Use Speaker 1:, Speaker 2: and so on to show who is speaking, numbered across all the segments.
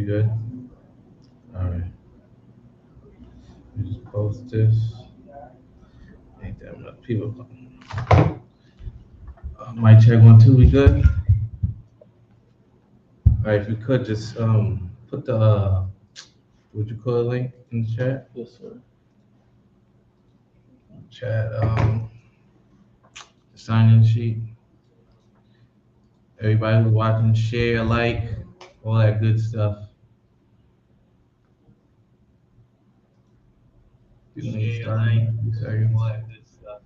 Speaker 1: You good? All right. We just post this. Ain't that much people. Mic check 1 2. We good? All right. If you could just put the what you call it link in the chat.
Speaker 2: Yes, sir.
Speaker 1: Chat the sign-in sheet. Everybody who's watching, share, like, all that good stuff. You don't need to start in a few seconds.
Speaker 2: All that good stuff.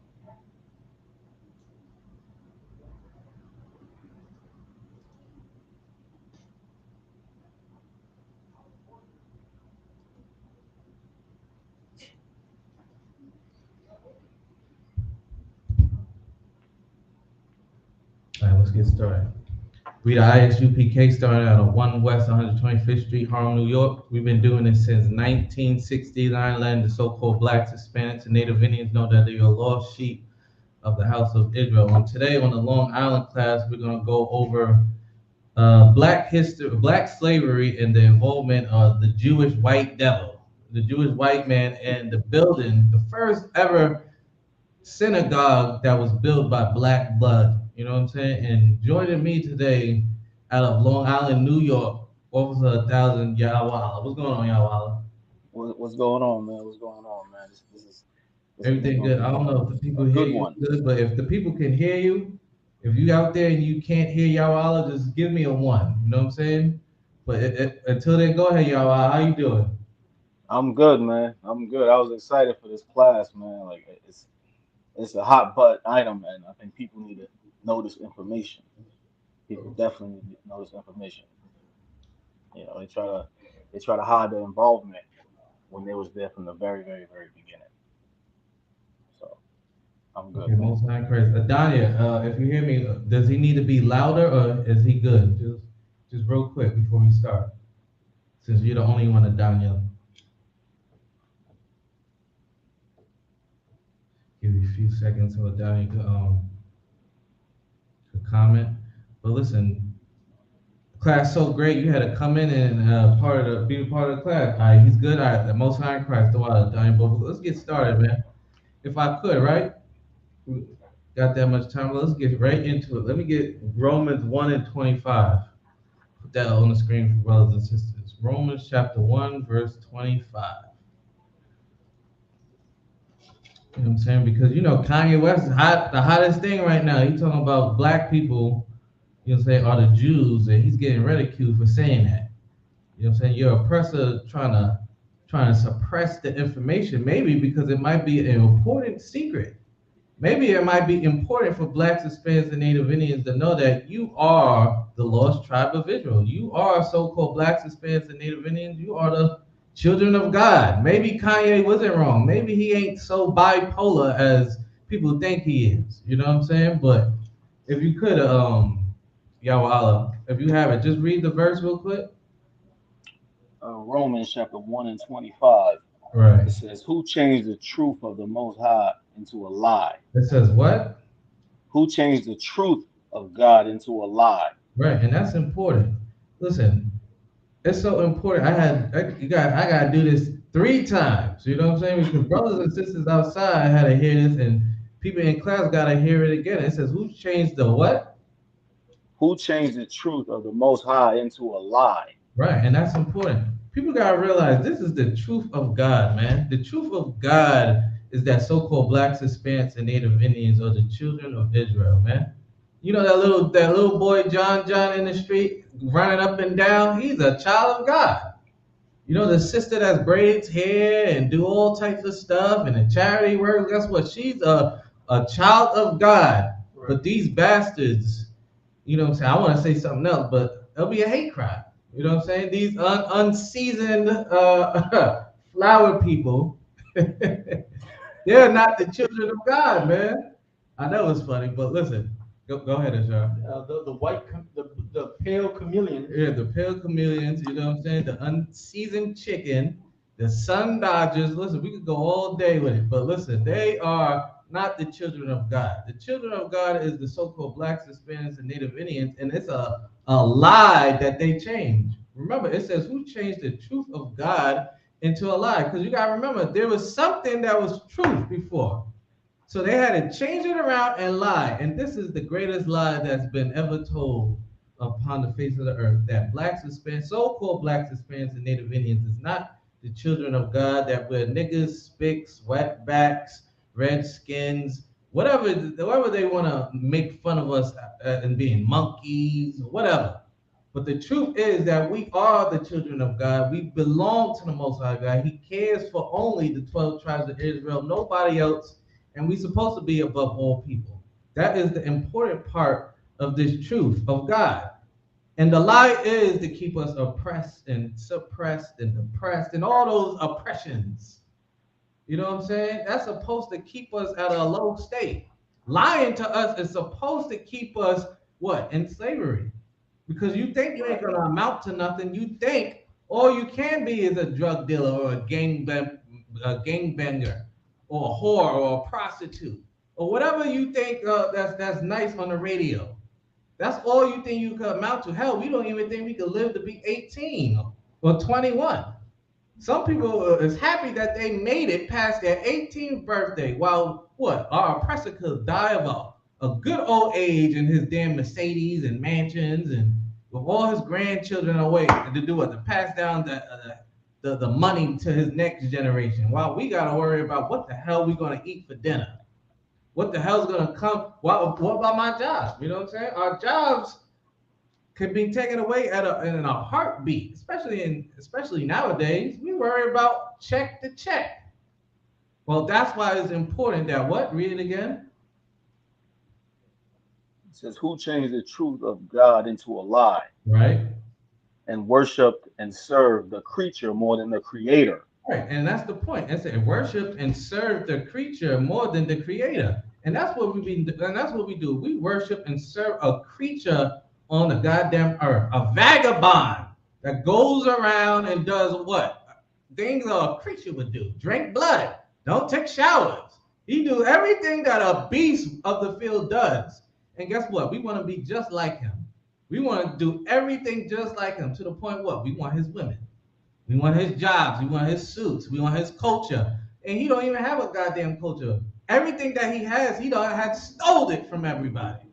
Speaker 1: All right, let's get started. We the ISUPK started out of 1 West 125th Street, Harlem, New York. We've been doing this since 1969, letting the so-called blacks, Hispanics, and Native Indians know that they're a lost sheep of the house of Israel. And today on the Long Island class, we're going to go over black history, black slavery, and the involvement of the Jewish white devil, the Jewish white man, and the building, the first ever synagogue that was built by black blood. You know what I'm saying? And joining me today out of Long Island, New York, Officer 1000 Yawala. What's going on, Yawala?
Speaker 2: What's going on, man? What's going on, man? This is
Speaker 1: Everything
Speaker 2: gonna
Speaker 1: good? I
Speaker 2: be
Speaker 1: don't know if the
Speaker 2: a
Speaker 1: people hear
Speaker 2: good
Speaker 1: you
Speaker 2: one.
Speaker 1: good, but if the people can hear you, if you out there and you can't hear Yawala, just give me a 1. You know what I'm saying? But until then, go ahead, Yawala. How you doing?
Speaker 2: I'm good, man. I'm good. I was excited for this class, man. Like it's a hot butt item, and I think people need to know this information. People definitely need to know this information. You know, they try to hide their involvement when they was there from the very beginning. So I'm
Speaker 1: Okay,
Speaker 2: good, man.
Speaker 1: most high Christ. Adanya, if you hear me, does he need to be louder or is he good? Just real quick before we start, since you're the only one, Adanya. Give you a few seconds so Adanya could comment. But listen, class so great, you had to come in and be a part of the class. All right, he's good. All right, the most high Christ, the water, Adanya. But let's get started, man. If I could, right? We got that much time. Let's get right into it. Let me get Romans 1 and 25. Put that on the screen for brothers and sisters. Romans chapter 1, verse 25. You know what I'm saying? Because you know Kanye West is hot, the hottest thing right now. He's talking about black people, you know what I'm saying, are the Jews, and he's getting ridiculed for saying that. You know what I'm saying? You're oppressor trying to suppress the information, maybe because it might be an important secret. Maybe it might be important for blacks, Hispanics, and Native Indians to know that you are the lost tribe of Israel. You are so-called blacks, Hispanics, and Native Indians. You are the children of God. Maybe Kanye wasn't wrong. Maybe he ain't so bipolar as people think he is. You know what I'm saying? But if you could, Yawala, if you have it, just read the verse real quick.
Speaker 2: Romans chapter 1 and 25.
Speaker 1: Right.
Speaker 2: It says, "Who changed the truth of the Most High into a lie?
Speaker 1: It says what?
Speaker 2: Who changed the truth of God into a lie?"
Speaker 1: Right, and that's important. Listen, it's so important. I gotta do this 3 times. You know what I'm saying? Because brothers and sisters outside had to hear this, and people in class gotta hear it again. It says, "Who changed the what?"
Speaker 2: Who changed the truth of the Most High into a lie?
Speaker 1: Right, and that's important. People gotta realize this is the truth of God, man. The truth of God is that so-called blacks, Hispanics, and Native Indians are the children of Israel, man. You know that little boy John in the street running up and down. He's a child of God. You know, the sister that braids hair and do all types of stuff and the charity work, guess what? She's a child of God. Right. But these bastards, you know what I'm saying? I want to say something else, but it'll be a hate crime. You know what I'm saying? These unseasoned flower people, they're not the children of God, man. I know it's funny, but listen, go ahead, Ashar.
Speaker 3: The pale chameleon.
Speaker 1: Yeah, the pale chameleons, you know what I'm saying? The unseasoned chicken, the sun dodgers. Listen, we could go all day with it, but listen, they are not the children of God. The children of God is the so-called blacks, Hispanics, and Native Indians, and it's a lie that they change. Remember, it says, who changed the truth of God into a lie? Because you got to remember, there was something that was truth before. So they had to change it around and lie. And this is the greatest lie that's been ever told upon the face of the earth, that blacks, Hispanics, so-called blacks, Hispanics, and Native Indians is not the children of God, that we're niggas, spicks, wetbacks, redskins, whatever they want to make fun of us and being monkeys, whatever. But the truth is that we are the children of God. We belong to the Most High God. He cares for only the 12 tribes of Israel, nobody else. And we're supposed to be above all people. That is the important part of this truth of God. And the lie is to keep us oppressed and suppressed and depressed and all those oppressions. You know what I'm saying? That's supposed to keep us at a low state. Lying to us is supposed to keep us what? In slavery. Because you think you ain't gonna amount to nothing. You think all you can be is a drug dealer or a gangbanger or a whore or a prostitute or whatever you think that's nice on the radio. That's all you think you could amount to. Hell, we don't even think we could live to be 18 or 21. Some people is happy that they made it past their 18th birthday, while what our oppressor could die of a good old age in his damn Mercedes and mansions and with all his grandchildren away to do what, to pass down the money to his next generation. While we got to worry about what the hell we gonna eat for dinner, what the hell's gonna come. What about my job? You know what I'm saying? Our jobs could be taken away in a heartbeat, especially nowadays. We worry about check to check. Well, that's why it's important that what? Read it again.
Speaker 2: It says, who changed the truth of God into a lie
Speaker 1: Right.
Speaker 2: and worshiped and served the creature more than the creator.
Speaker 1: Right, and that's the point. It said worship and serve the creature more than the creator, and that's what and that's what we do. We worship and serve a creature on the goddamn earth, a vagabond that goes around and does what things a creature would do: drink blood, don't take showers. He do everything that a beast of the field does. And guess what? We want to be just like him. We want to do everything just like him to the point what? We want his women. We want his jobs. We want his suits. We want his culture. And he don't even have a goddamn culture. Everything that he has, he done had stole it from everybody.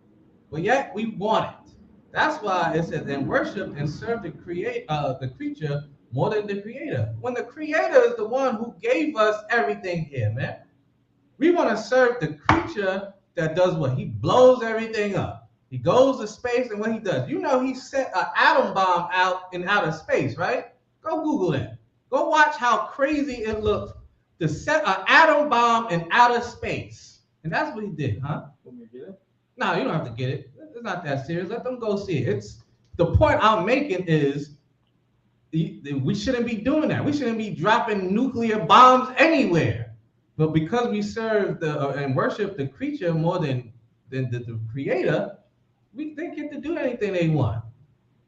Speaker 1: But yet we want it. That's why it says, and worship and serve the creature more than the creator. When the creator is the one who gave us everything here, man. We want to serve the creature that does what? He blows everything up. He goes to space, and what he does, you know, he set an atom bomb out in outer space, right? Go Google that. Go watch how crazy it looks to set an atom bomb in outer space. And that's what he did, huh? No, you don't have to get it. It's not that serious. Let them go see it. It's the point I'm making is we shouldn't be doing that. We shouldn't be dropping nuclear bombs anywhere. But because we serve and worship the creature more than the creator, they get to do anything they want.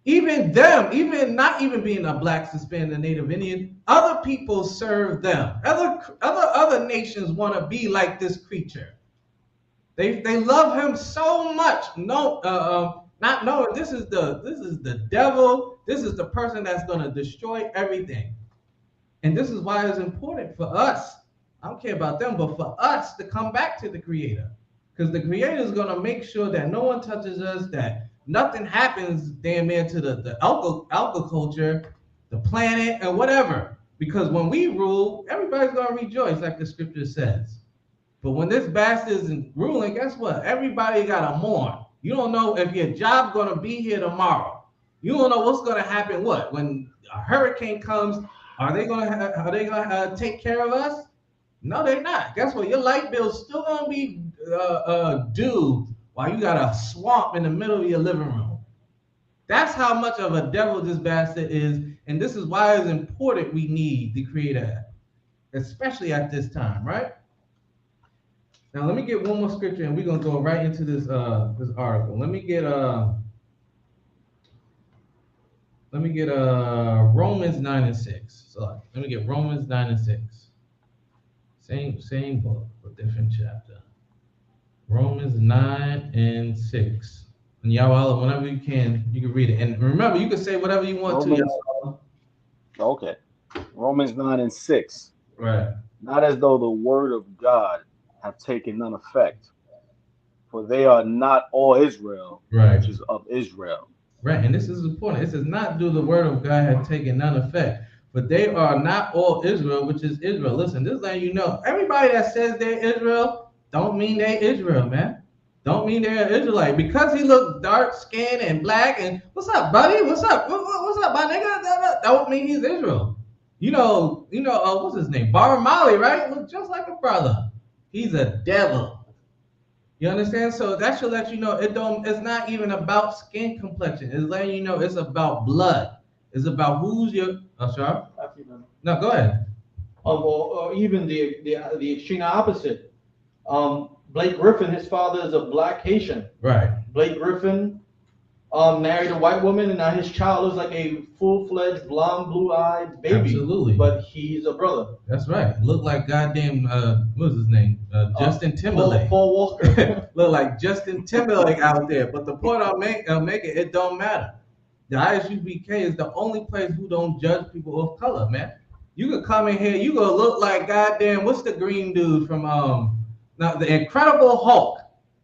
Speaker 1: Even them, even not even being a black, Hispanic, and Native Indian, other people serve them. Other nations want to be like this creature. They love him so much. No, not knowing this is the devil. This is the person that's going to destroy everything. And this is why it's important for us. I don't care about them, but for us to come back to the Creator, because the Creator is going to make sure that no one touches us, that nothing happens damn near to the agriculture, the planet, and whatever. Because when we rule, everybody's going to rejoice, like the scripture says. But when this bastard isn't ruling, guess what? Everybody got to mourn. You don't know if your job's going to be here tomorrow. You don't know what's going to happen. What? When a hurricane comes, are they going to take care of us? No, they're not. Guess what? Your light bill's still going to be due while you got a swamp in the middle of your living room. That's how much of a devil this bastard is. And this is why it's important we need the Creator, especially at this time, right? Now, let me get one more scripture, and we're going to go right into this article. Let me get Romans 9 and 6. So let me get Romans 9 and 6. Same book, but different chapter. Romans 9 and 6. And y'all, whenever you can read it. And remember, you can say whatever you want to,
Speaker 2: Romans,
Speaker 1: y'all.
Speaker 2: okay. Romans 9 and 6.
Speaker 1: Right,
Speaker 2: Not as though the word of God have taken none effect, for they are not all Israel,
Speaker 1: right.
Speaker 2: which is of Israel.
Speaker 1: Right, and this is important. It says, "Not do the word of God have taken none effect, but they are not all Israel, which is Israel." Listen, this letting you know, everybody that says they're Israel don't mean they Israel, man. Don't mean they're Israelite because he looked dark skinned and black. And what's up, buddy? What's up? What's up, my nigga? Don't mean he's Israel. What's his name? Bar Mali, right? Look just like a brother. He's a devil. You understand? So that should let you know it don't. It's not even about skin complexion. It's letting you know it's about blood. It's about who's your. Oh, sure. No, go ahead.
Speaker 3: Or even the extreme opposite. Blake Griffin, his father is a black Haitian.
Speaker 1: Right.
Speaker 3: Blake Griffin married a white woman, and now his child is like a full-fledged blonde, blue-eyed baby.
Speaker 1: Absolutely.
Speaker 3: But he's a brother.
Speaker 1: That's right. Look like goddamn. What's his name? Justin Timberlake.
Speaker 3: Paul Walker.
Speaker 1: Look like Justin Timberlake out there. But the point I'll make it. It don't matter. The ISUPK is the only place who don't judge people of color, man. You could come in here, you gonna look like goddamn what's the green dude from now the Incredible Hulk.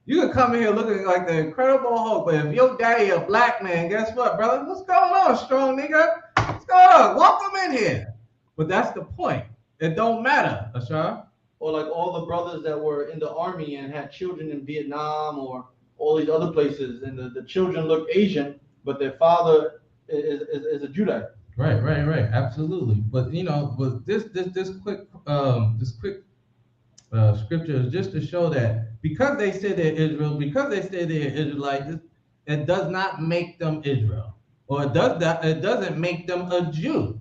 Speaker 1: You could come in here looking like the Incredible Hulk, but if your daddy a black man, guess what, brother? What's going on, strong nigga? What's going on? Welcome in here. But that's the point. It don't matter, Ashar.
Speaker 3: Or like all the brothers that were in the army and had children in Vietnam or all these other places, and the children look Asian, but their father is a Judite.
Speaker 1: Right. Absolutely. But but this quick scripture is just to show that because they say they're Israel, because they say they're Israelites, it does not make them Israel, or it doesn't make them a Jew.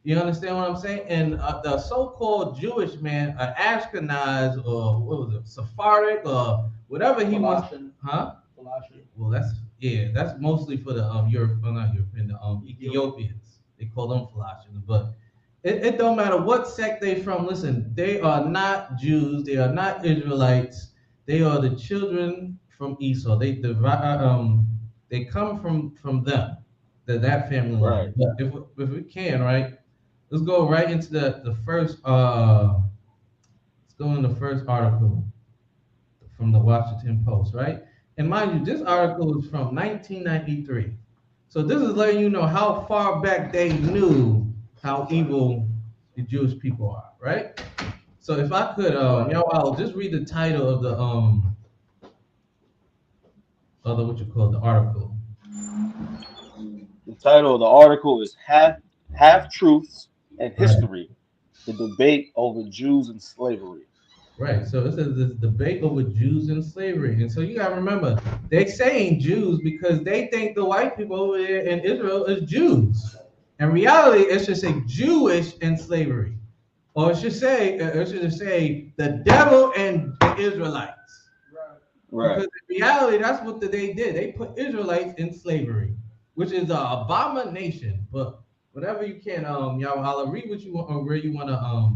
Speaker 1: You understand what I'm saying? And the so-called Jewish man, Ashkenaz or what was it, Sephardic or whatever he wants, huh? Well, that's mostly for the Europe, well, not European, the Ethiopians. They call them Philosophers, but it don't matter what sect they from. Listen, they are not Jews. They are not Israelites. They are the children from Esau. They come from them, that family
Speaker 2: Right.
Speaker 1: line. But if we can, right, let's go right into the first. Let's go in the first article from the Washington Post, right? And mind you, this article is from 1993. So this is letting you know how far back they knew how evil the Jewish people are, right? So if I could, I'll just read the title of the what you call the article.
Speaker 2: The title of the article is Half Truths and
Speaker 1: Right.
Speaker 2: History: The Debate Over Jews and Slavery.
Speaker 1: Right. So it says this debate over Jews and slavery. And so you gotta remember, they saying Jews because they think the white people over there in Israel is Jews. In reality, it should say Jewish and slavery. Or it should just say the devil and the Israelites.
Speaker 2: Right.
Speaker 1: Because in reality, that's what they did. They put Israelites in slavery, which is an abomination. But whatever you can, y'all, I'll read what you want or where you want to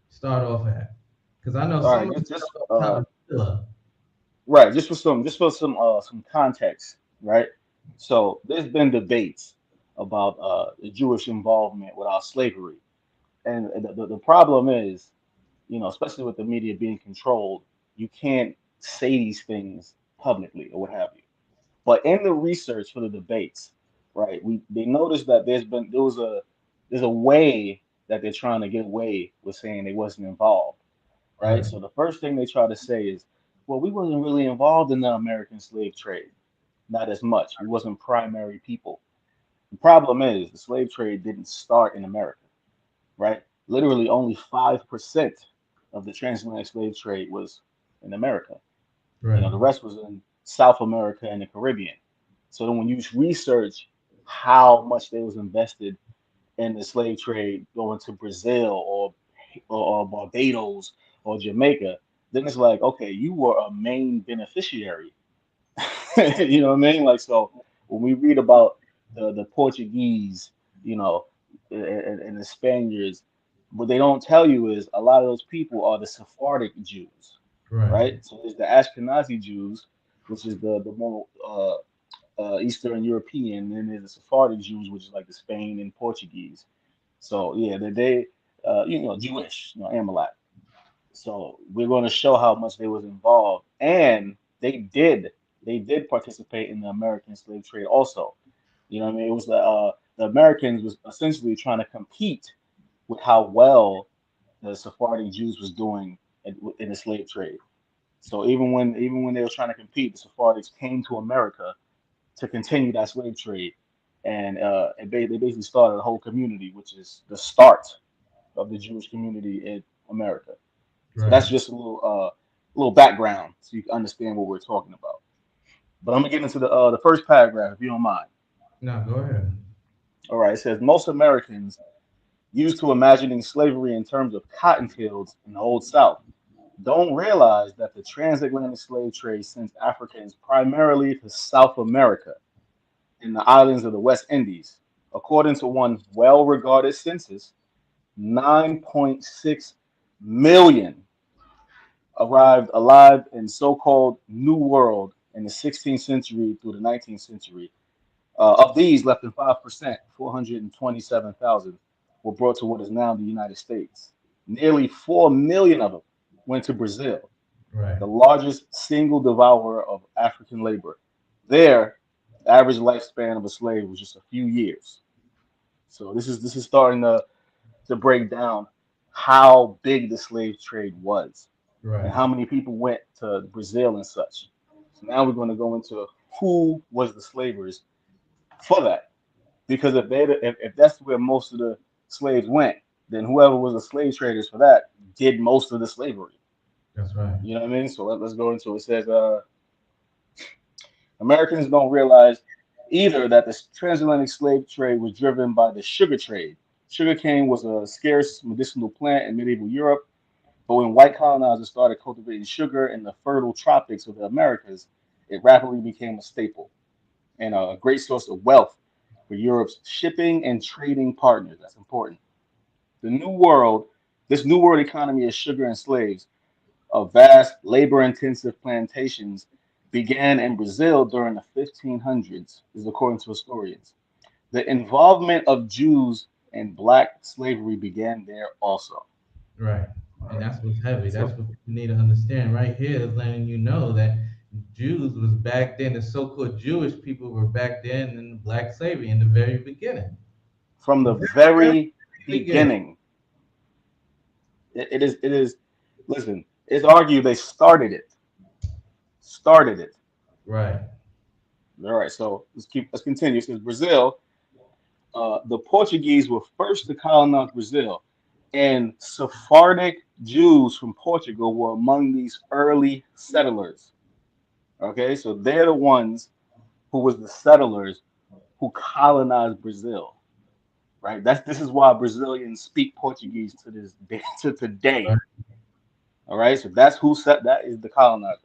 Speaker 1: start off at. Because I know
Speaker 2: All
Speaker 1: some
Speaker 2: right.
Speaker 1: of the
Speaker 2: Just
Speaker 1: stuff
Speaker 2: just
Speaker 1: up top is still up.
Speaker 2: right. Just for some context. Right. So there's been debates about the Jewish involvement with our slavery, and the problem is, especially with the media being controlled, you can't say these things publicly or what have you. But in the research for the debates, right, they noticed that there's a way that they're trying to get away with saying they wasn't involved, right?
Speaker 1: Right.
Speaker 2: So the first thing they try to say is, well, we wasn't really involved in the American slave trade, not as much. We wasn't primary people. The problem is the slave trade didn't start in America, right? Literally only 5% of the transatlantic slave trade was in America.
Speaker 1: Right.
Speaker 2: The rest was in South America and the Caribbean. So then when you research how much they was invested in the slave trade going to Brazil or Barbados or Jamaica, then it's like, okay, you were a main beneficiary. You know what I mean? Like, so when we read about the Portuguese, you know, and the Spaniards, what they don't tell you is a lot of those people are the Sephardic Jews,
Speaker 1: Right.
Speaker 2: right? So there's the Ashkenazi Jews which is the more Eastern European, and then there's the Sephardic Jews, which is like the Spain and Portuguese. So yeah, Jewish, Amalek. So we're going to show how much they was involved, and they did participate in the American slave trade also. You know what I mean? It was the Americans was essentially trying to compete with how well the Sephardic Jews was doing in the slave trade. So even when they were trying to compete, the Sephardics came to America to continue that slave trade, and they basically started a whole community, which is the start of the Jewish community in America. So
Speaker 1: Right.
Speaker 2: that's just a little background so you can understand what we're talking about. But I'm gonna get into the first paragraph if you don't mind.
Speaker 1: No, go ahead.
Speaker 2: All right, it says most Americans used to imagining slavery in terms of cotton fields in the Old South don't realize that the transatlantic slave trade sent Africans primarily to South America in the islands of the West Indies. According to one well regarded census, 9.6 million arrived alive in so called New World in the 16th century through the 19th century. Of these, less than 5%, 427,000, were brought to what is now the United States. Nearly 4 million of them went to Brazil,
Speaker 1: Right.
Speaker 2: the largest single devourer of African labor. There, the average lifespan of a slave was just a few years. So this is starting to break down how big the slave trade was and
Speaker 1: Right.
Speaker 2: how many people went to Brazil and such. So now we're going to go into who was the slavers for that. Because if that's where most of the slaves went, then whoever was the slave traders for that did most of the slavery.
Speaker 1: That's right.
Speaker 2: You know what I mean? So let's go into it. It says Americans don't realize either that the transatlantic slave trade was driven by the sugar trade. Sugarcane was a scarce medicinal plant in medieval Europe, but when white colonizers started cultivating sugar in the fertile tropics of the Americas, it rapidly became a staple and a great source of wealth for Europe's shipping and trading partners. That's important. The New World, this New World economy of sugar and slaves, of vast labor intensive plantations, began in Brazil during the 1500s, is according to historians. The involvement of Jews in black slavery began there also.
Speaker 1: Right. And that's what's heavy. That's
Speaker 2: So
Speaker 1: what you need to understand. Right here is letting you know that Jews was back then, the so-called Jewish people were back then in black slavery in the very beginning.
Speaker 2: from the
Speaker 1: The very, very
Speaker 2: very
Speaker 1: beginning.
Speaker 2: beginning, it is. Listen, it's argued they started it. Started it.
Speaker 1: Right.
Speaker 2: All right, so let's continue. It says Brazil, the Portuguese were first to colonize Brazil, and Sephardic Jews from Portugal were among these early settlers. Okay, so they're the ones who was the settlers who colonized Brazil, right? This is why Brazilians speak Portuguese to this day, to today.
Speaker 1: Right.
Speaker 2: All right, so that's who set that is the colonizers.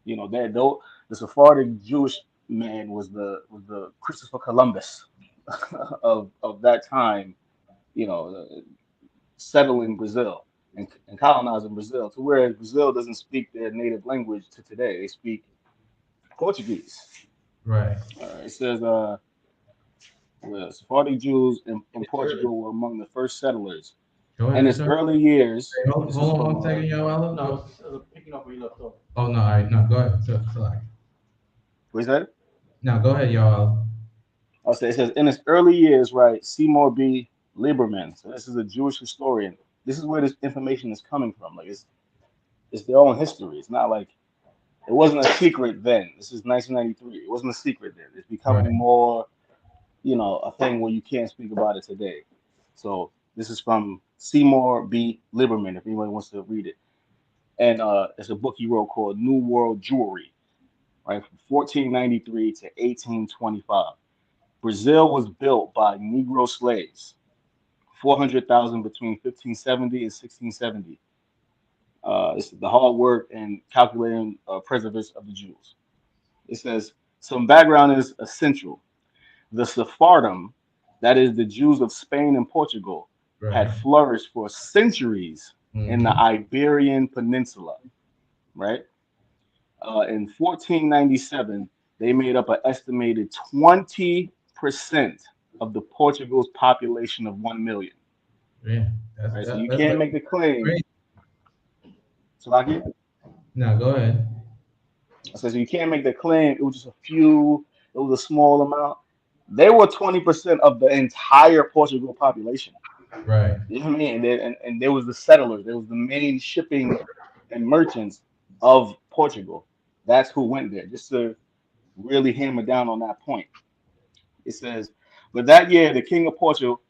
Speaker 2: Though the Sephardic Jewish man was the Christopher Columbus of that time. You know, settling Brazil and colonizing Brazil, to where Brazil doesn't speak their native language to today. They speak Portuguese.
Speaker 1: Right.
Speaker 2: It says the Sephardic Jews in
Speaker 3: It's early.
Speaker 2: Portugal were among the first settlers.
Speaker 1: Go
Speaker 2: In
Speaker 1: ahead,
Speaker 2: its
Speaker 1: sir.
Speaker 2: early years,
Speaker 1: Hey, hold,
Speaker 2: this is
Speaker 1: hold on
Speaker 2: from
Speaker 1: one second, y'all.
Speaker 3: No, it's picking up where you left off.
Speaker 1: Oh no, all right, no, go ahead. Sorry.
Speaker 2: what is that?
Speaker 1: Now go ahead, y'all.
Speaker 2: I'll say it says in its early years, right? Seymour B. Lieberman. So this is a Jewish historian. This is where this information is coming from. Like it's their own history. It's not like it wasn't a secret then. This is 1993. It wasn't a secret then. It's
Speaker 1: Right.
Speaker 2: becoming more, a thing where you can't speak about it today. So this is from Seymour B. Lieberman, if anyone wants to read it. And it's a book he wrote called New World Jewry, right, from 1493 to 1825. Brazil was built by Negro slaves, 400,000 between 1570 and 1670. It's the hard work and calculating preservation of the Jews. It says some background is essential. The Sephardim, that is the Jews of Spain and Portugal, had
Speaker 1: Right.
Speaker 2: flourished for centuries in the
Speaker 1: Mm-hmm.
Speaker 2: Iberian Peninsula, right? In 1497, they made up an estimated 20% of the Portugal's population of 1 million.
Speaker 1: Yeah,
Speaker 2: Right, so you
Speaker 1: that's
Speaker 2: can't make the claim.
Speaker 1: great.
Speaker 2: Salakia?
Speaker 1: Now go ahead.
Speaker 2: I said, so you can't make the claim. It was just a few. It was a small amount. They were 20% of the entire Portugal population.
Speaker 1: Right.
Speaker 2: You know what I mean? And there was the settlers. There was the main shipping and merchants of Portugal. That's who went there. Just to really hammer down on that point. It says, but that year the king of Portugal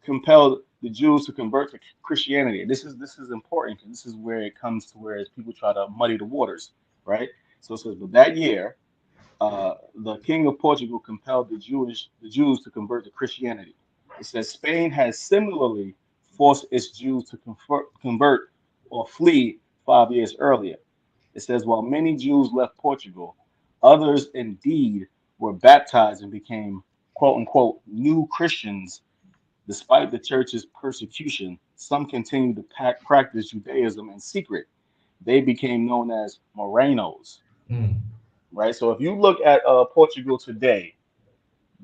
Speaker 2: compelled the Jews to convert to Christianity. This is important because this is where it comes to where people try to muddy the waters, right? So it says, but that year the king of Portugal compelled the Jews to convert to Christianity. It says Spain has similarly forced its Jews to convert or flee 5 years earlier. It says while many Jews left Portugal, others indeed were baptized and became quote unquote new Christians. Despite the church's persecution, some continued to practice Judaism in secret. They became known as Morenos,
Speaker 1: Mm,
Speaker 2: right? So if you look at Portugal today,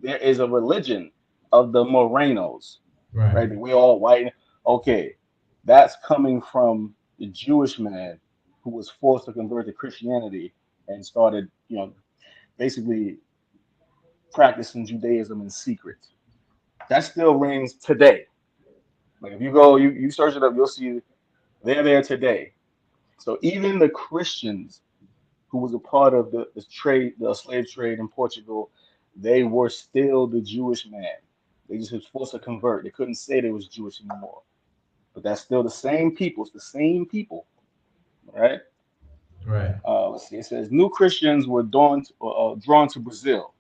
Speaker 2: there is a religion of the Morenos,
Speaker 1: right.
Speaker 2: right? We all white. Okay, that's coming from the Jewish man who was forced to convert to Christianity and started, basically practicing Judaism in secret. That still rings today. Like if you go, you search it up, you'll see they're there today. So even the Christians who was a part of the trade, the slave trade in Portugal, they were still the Jewish man. They just was forced to convert. They couldn't say they was Jewish anymore. But that's still the same people. It's the same people, right?
Speaker 1: Right.
Speaker 2: Let's see. It says new Christians were drawn to Brazil,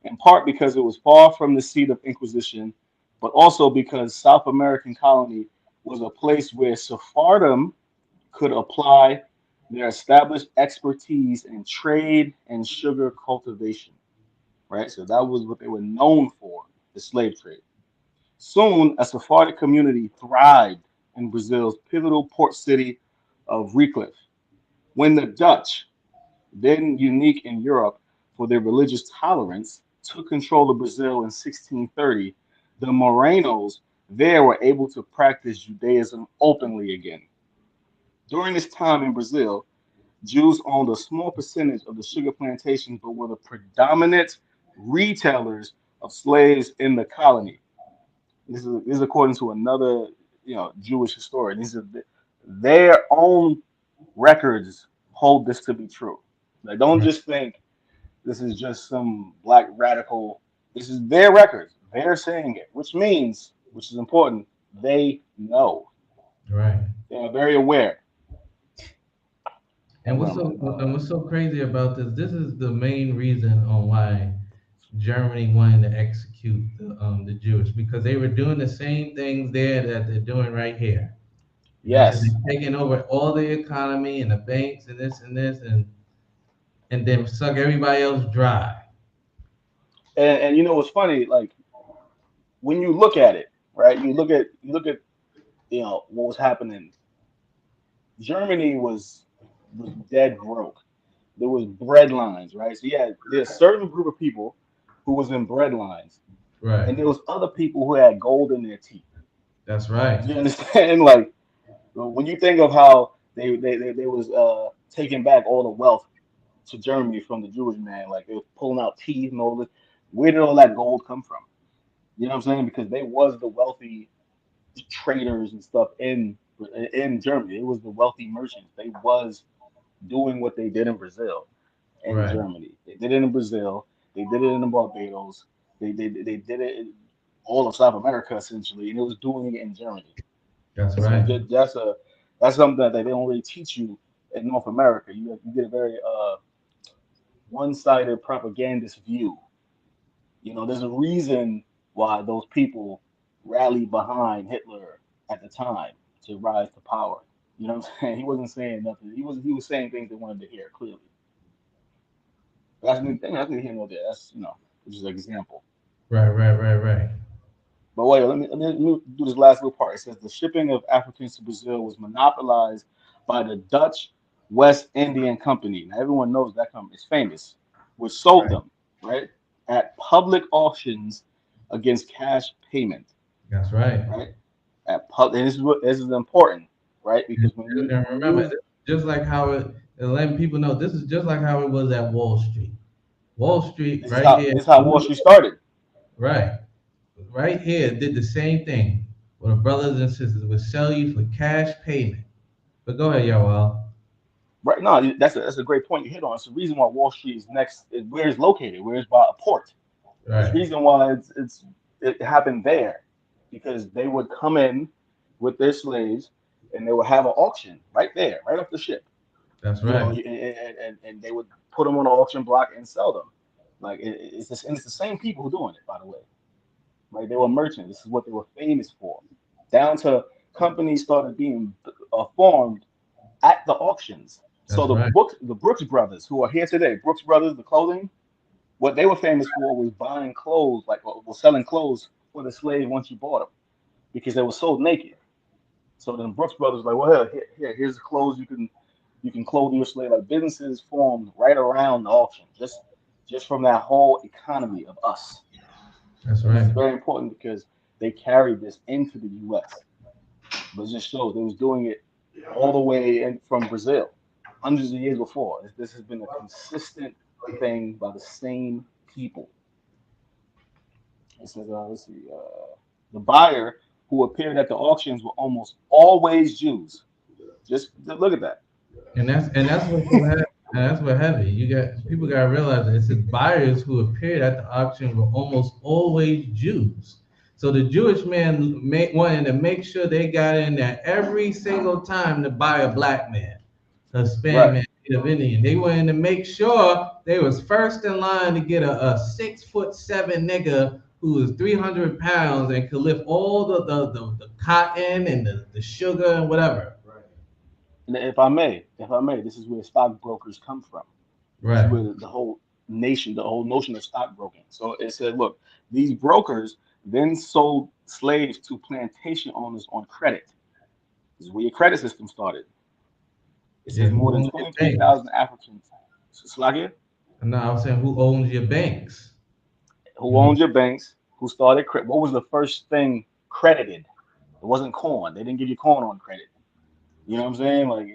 Speaker 2: in part because it was far from the seat of Inquisition, but also because South American colony was a place where Sephardim could apply their established expertise in trade and sugar cultivation, right? So that was what they were known for, the slave trade. Soon, a Sephardic community thrived in Brazil's pivotal port city of Recliff. When the Dutch, then unique in Europe for their religious tolerance, took control of Brazil in 1630, the Morenos there were able to practice Judaism openly again. During this time in Brazil, Jews owned a small percentage of the sugar plantations, but were the predominant retailers of slaves in the colony. This is according to another, Jewish historian. These are their own records hold this to be true. Like, don't
Speaker 1: Right.
Speaker 2: just think this is just some black radical. This is their records. They're saying it, which means, which is important, they know.
Speaker 1: Right.
Speaker 2: They are very aware
Speaker 1: And
Speaker 2: of them.
Speaker 1: what's so crazy about this? This is the main reason on why Germany wanted to execute the Jewish, because they were doing the same things there that they're doing right here. You know what I'm saying?
Speaker 2: Yes,
Speaker 1: They're taking over all the economy and the banks and this and then suck everybody else dry.
Speaker 2: and you know what's funny? Like when you look at it, right? You look at what was happening. Germany was dead broke. There was bread lines, right? So yeah, there's a certain group of people who was in bread lines,
Speaker 1: Right.
Speaker 2: and there was other people who had gold in their teeth.
Speaker 1: That's right.
Speaker 2: Do you understand? Like when you think of how they was taking back all the wealth to Germany from the Jewish man, like they was pulling out teeth and all this. Where did all that gold come from? You know what I'm saying? Because they was the wealthy traders and stuff in Germany. It was the wealthy merchants. They was doing what they did in Brazil and
Speaker 1: Right.
Speaker 2: Germany. They did it in Brazil. They did it in the Barbados. They did it in all of South America essentially, and it was doing it in Germany.
Speaker 1: That's
Speaker 2: So
Speaker 1: right.
Speaker 2: that's something that they don't really teach you in North America. You get a very one-sided propagandist view. There's a reason why those people rallied behind Hitler at the time to rise to power. You know what I'm saying? He wasn't saying nothing. He was saying things they wanted to hear clearly. That's neither here nor there. That's just an example.
Speaker 1: Right. Right. Right. Right.
Speaker 2: But wait, let me do this last little part. It says the shipping of Africans to Brazil was monopolized by the Dutch West Indian Company. Now everyone knows that company is famous, which sold
Speaker 1: Right.
Speaker 2: them, right, at public auctions against cash payment,
Speaker 1: That's right.
Speaker 2: right? And this is important, right?
Speaker 1: And,
Speaker 2: Because
Speaker 1: and
Speaker 2: when
Speaker 1: remember,
Speaker 2: you
Speaker 1: this is just like how it, and letting people know this is just like how it was at Wall Street. Wall Street, right here,
Speaker 2: this is how Wall Street started.
Speaker 1: right, right here, did the same thing. Where the brothers and sisters would sell you for cash payment. But go ahead, y'all.
Speaker 2: Right now, that's a great point you hit on. It's the reason why Wall Street is next, is where it's located, where it's by a port. There's a
Speaker 1: Right.
Speaker 2: reason why it happened there, because they would come in with their slaves and they would have an auction right there, right off the ship.
Speaker 1: That's
Speaker 2: You know,
Speaker 1: right.
Speaker 2: and they would put them on an auction block and sell them. Like and it's the same people who doing it, by the way. Right? They were merchants. This is what they were famous for. Down to companies started being formed at the auctions. So
Speaker 1: That's right.
Speaker 2: the Brooks brothers, who are here today, Brooks Brothers, the clothing, what they were famous for was buying clothes, like was selling clothes for the slave once you bought them, because they were sold naked. So then Brooks Brothers were like, well, here's the clothes you can clothe your slave. Like businesses formed right around the auction, just from that whole economy of us.
Speaker 1: That's
Speaker 2: And this is
Speaker 1: right.
Speaker 2: very important because they carried this into the U.S. But it just shows they was doing it all the way in from Brazil, hundreds of years before. This has been a consistent thing by the same people. It says, let's see, the buyer who appeared at the auctions were almost always Jews. Just look at that.
Speaker 1: And that's what's so heavy. And that's what heavy. You got people gotta realize that it says buyers who appeared at the auction were almost always Jews. So the Jewish man wanted to make sure they got in there every single time to buy a black man, a Hispanic
Speaker 2: Right.
Speaker 1: man, Native Indian. They wanted to make sure they was first in line to get a 6'7" nigga who was 300 pounds and could lift all the cotton and the sugar and whatever.
Speaker 2: And if I may, this is where stockbrokers come from. This is
Speaker 1: Right.
Speaker 2: where the whole notion of stockbroking. So it said, look, these brokers then sold slaves to plantation owners on credit. This is where your credit system started. It
Speaker 1: Yeah,
Speaker 2: says more
Speaker 1: who
Speaker 2: than
Speaker 1: owns your banks?
Speaker 2: 23,000 Africans. Slagia,
Speaker 1: No, I was saying who owns your banks?
Speaker 2: who
Speaker 1: You know,
Speaker 2: owns your banks, who started credit. What was the first thing credited? It wasn't corn. They didn't give you corn on credit. You know what I'm saying? Like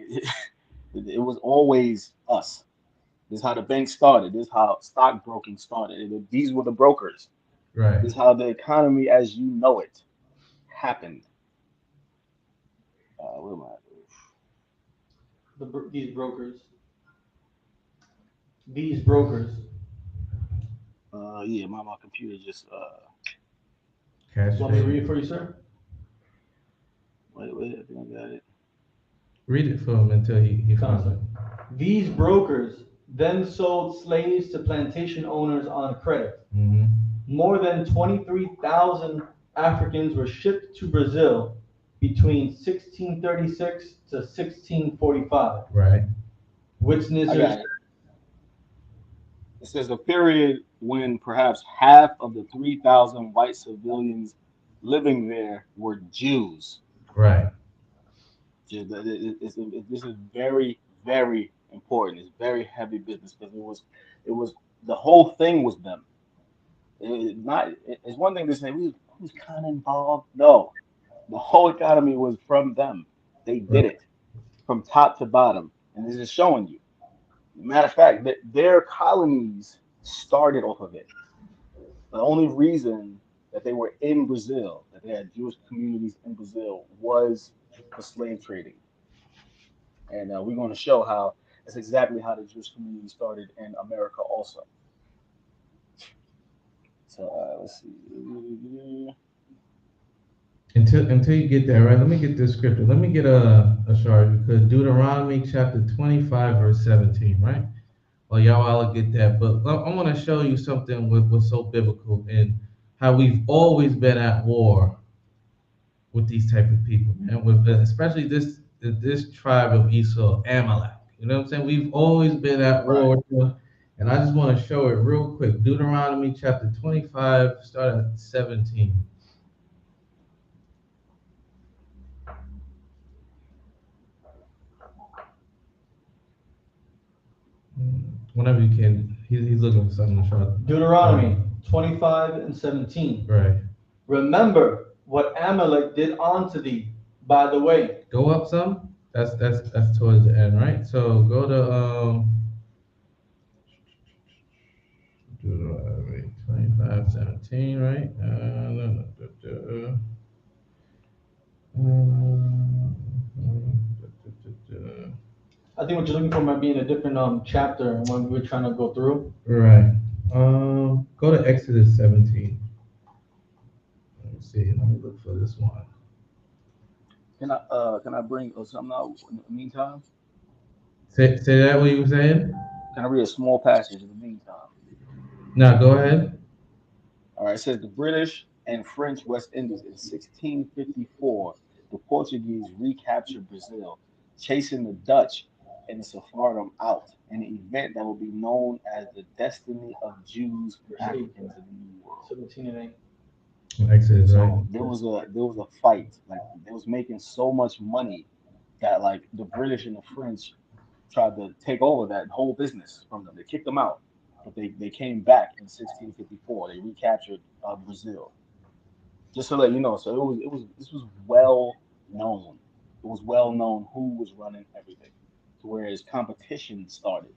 Speaker 2: it was always us. This is how the bank started. This is how stockbroking started. These were the brokers.
Speaker 1: right.
Speaker 2: This is how the economy as you know it happened. Where am I?
Speaker 3: These brokers. These brokers.
Speaker 2: Yeah, my computer just
Speaker 1: Cash
Speaker 3: Want me to
Speaker 1: pay.
Speaker 3: read it for you, sir?
Speaker 2: wait, I think I got it.
Speaker 1: Read it for him until he finds it.
Speaker 3: Concept. These brokers then sold slaves to plantation owners on credit.
Speaker 1: Hmm.
Speaker 3: More than 23,000 Africans were shipped to Brazil between 1636 to 1645.
Speaker 1: Right.
Speaker 2: I
Speaker 3: Witnesses.
Speaker 2: got it. It says a period when perhaps half of the 3,000 white civilians living there were Jews.
Speaker 1: Right.
Speaker 2: This is very, very important. It's very heavy business because it was the whole thing was them. It's one thing to say who's kind of involved. No, the whole economy was from them. They did
Speaker 1: Right.
Speaker 2: it from top to bottom, and this is showing you. Matter of fact, that their colonies started off of it. The only reason that they were in Brazil, that they had Jewish communities in Brazil, was for slave trading. And we're going to show how that's exactly how the Jewish community started in America also. So let's see.
Speaker 1: Until you get that right, let me get this scripture. Let me get a shard because Deuteronomy chapter 25 verse 17, right? Well, y'all all get that, but I want to show you something what's so biblical and how we've always been at war with these type of people, and with especially this tribe of Esau, Amalek. You know what I'm saying? We've always been at
Speaker 2: Right.
Speaker 1: war with them, and I just want to show it real quick. Deuteronomy chapter 25, start at 17. Whenever you can, he's looking for something to show.
Speaker 3: Deuteronomy 25 and 17.
Speaker 1: Right.
Speaker 3: Remember what Amalek did unto thee by the way.
Speaker 1: Go up some. That's towards the end, right? So go to Deuteronomy 25:17, right?
Speaker 3: I think what you're looking for might be in a different chapter when we're trying to go through.
Speaker 1: Right. Go to Exodus 17. Let me see. Let me look for this one.
Speaker 2: Can I bring something out in the meantime?
Speaker 1: Say that what you were saying?
Speaker 2: Can I read a small passage in the meantime?
Speaker 1: No, go ahead.
Speaker 2: All right, it says the British and French West Indies in 1654, the Portuguese recaptured Brazil, chasing the Dutch and the Sephardim out, an event that will be known as the destiny of Jews and
Speaker 3: Verse 8,
Speaker 2: Africans in the New World.
Speaker 3: 17 and 8.
Speaker 1: Exodus, right?
Speaker 2: So there was a fight, like they was making so much money that like the British and the French tried to take over that whole business from them. They kicked them out, but they came back in 1654. They recaptured Brazil. Just to let you know, so it was this was well known. It was well known who was running everything. To whereas competition started,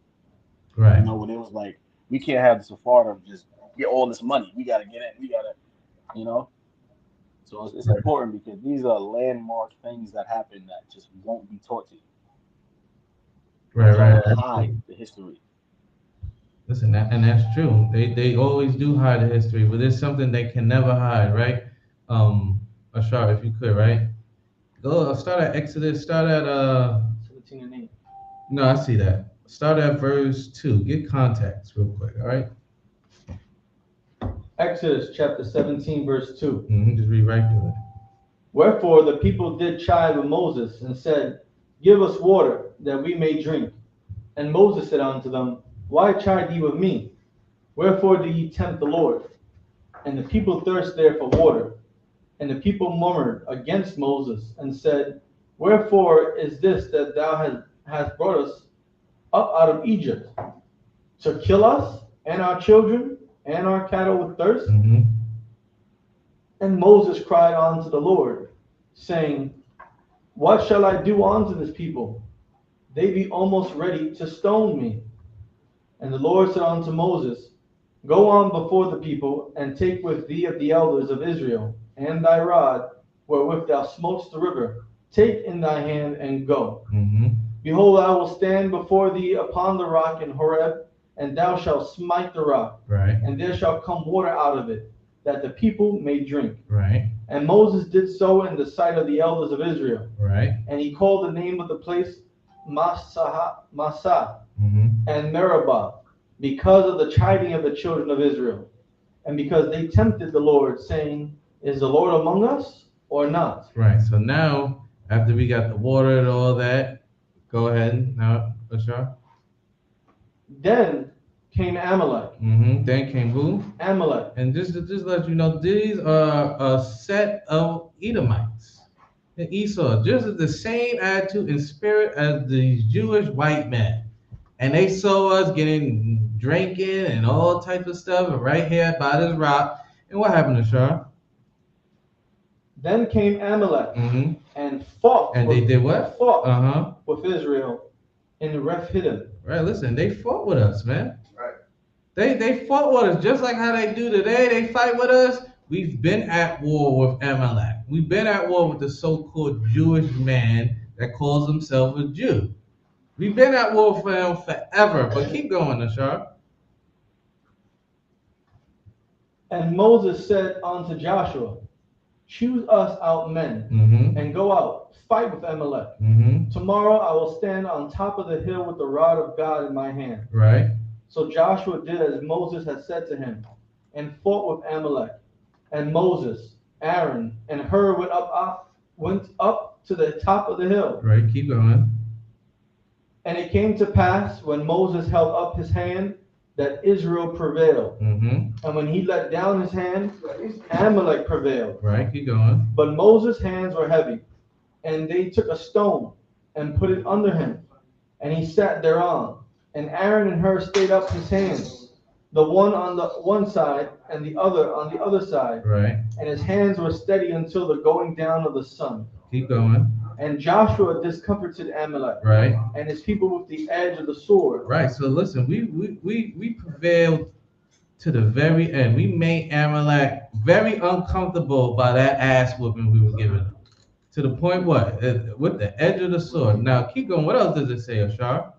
Speaker 1: Right.
Speaker 2: when it was like we can't have the Sephardim just get all this money. We gotta get in. We gotta, you know. So it's
Speaker 1: Right.
Speaker 2: important because these are landmark things that happen that just won't be taught to you. They're
Speaker 1: Right.
Speaker 2: trying to
Speaker 1: Right.
Speaker 2: hide the history.
Speaker 1: Listen, and that's true. They always do hide the history, but there's something they can never hide, right? Ashar, if you could, right? Go start at Exodus. Start at
Speaker 3: 17 and 8.
Speaker 1: No, I see that. Start at verse 2. Get context real quick, all right?
Speaker 3: Exodus chapter 17, verse 2.
Speaker 1: Just read right through it.
Speaker 3: Wherefore the people did chide with Moses and said, Give us water that we may drink. And Moses said unto them, Why chide ye with me? Wherefore do ye tempt the Lord? And the people thirst there for water. And the people murmured against Moses and said, Wherefore is this that thou hast brought us up out of Egypt? To kill us and our children and our cattle with thirst?
Speaker 1: Mm-hmm.
Speaker 3: And Moses cried unto the Lord, saying, What shall I do unto this people? They be almost ready to stone me. And the Lord said unto Moses, Go on before the people, and take with thee of the elders of Israel, and thy rod, wherewith thou smotest the river, take in thy hand, and go.
Speaker 1: Mm-hmm.
Speaker 3: Behold, I will stand before thee upon the rock in Horeb, and thou shalt smite the rock,
Speaker 1: Right.
Speaker 3: and there shall come water out of it, that the people may drink.
Speaker 1: Right.
Speaker 3: And Moses did so in the sight of the elders of Israel.
Speaker 1: Right.
Speaker 3: And he called the name of the place Massah
Speaker 1: Mm-hmm.
Speaker 3: and Meribah, because of the chiding of the children of Israel, and because they tempted the Lord, saying, Is the Lord among us or not?
Speaker 1: Right. So now, after we got the water and all that, go ahead now, Ashar.
Speaker 3: Then came Amalek.
Speaker 1: Then came who?
Speaker 3: Amalek.
Speaker 1: And just let you know, these are a set of Edomites and Esau, just the same attitude and spirit as these Jewish white men. And they saw us getting drinking and all types of stuff right here by this rock. And what happened to Shah?
Speaker 3: Then came Amalek
Speaker 1: Mm-hmm.
Speaker 3: and fought.
Speaker 1: And they did what?
Speaker 3: Fought with Israel in Rephidim.
Speaker 1: Right, listen, they fought with us, man.
Speaker 3: Right.
Speaker 1: They fought with us just like how they do today. They fight with us. We've been at war with Amalek. We've been at war with the so-called Jewish man that calls himself a Jew. We've been at war for him forever. But keep going, Ashar.
Speaker 3: And Moses said unto Joshua, Choose us out men, and go out, fight with Amalek. Tomorrow I will stand on top of the hill with the rod of God in my hand.
Speaker 1: Right.
Speaker 3: So Joshua did as Moses had said to him, and fought with Amalek. And Moses, Aaron, and Hur went up to the top of the hill.
Speaker 1: Right, keep going.
Speaker 3: And it came to pass, when Moses held up his hand, that Israel prevailed. And when he let down his hand, Amalek prevailed.
Speaker 1: Right, keep going.
Speaker 3: But Moses' hands were heavy, and they took a stone and put it under him, and he sat thereon. And Aaron and Hur stayed up his hands, the one on the one side and the other on the other side.
Speaker 1: Right.
Speaker 3: And his hands were steady until the going down of the sun.
Speaker 1: Keep going.
Speaker 3: And Joshua discomfited Amalek
Speaker 1: Right.
Speaker 3: and his people with the edge of the sword.
Speaker 1: Right. So listen, we prevailed to the very end. We made Amalek very uncomfortable by that ass whooping we were giving him. To the point what? With the edge of the sword. Now keep going. What else does it say, Ashar?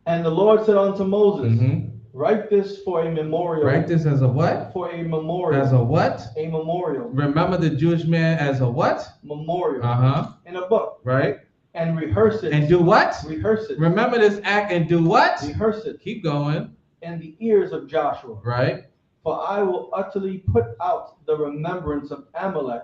Speaker 3: And the Lord said unto Moses,
Speaker 1: Mm-hmm.
Speaker 3: Write this for a memorial.
Speaker 1: Write this as a what?
Speaker 3: For a memorial.
Speaker 1: As a what?
Speaker 3: A memorial.
Speaker 1: Remember the Jewish man as a what?
Speaker 3: Memorial.
Speaker 1: Uh-huh.
Speaker 3: In a book.
Speaker 1: Right.
Speaker 3: And rehearse it.
Speaker 1: And do what?
Speaker 3: Rehearse it.
Speaker 1: Remember this act and do what?
Speaker 3: Rehearse it.
Speaker 1: Keep going.
Speaker 3: In the ears of Joshua.
Speaker 1: Right.
Speaker 3: For I will utterly put out the remembrance of Amalek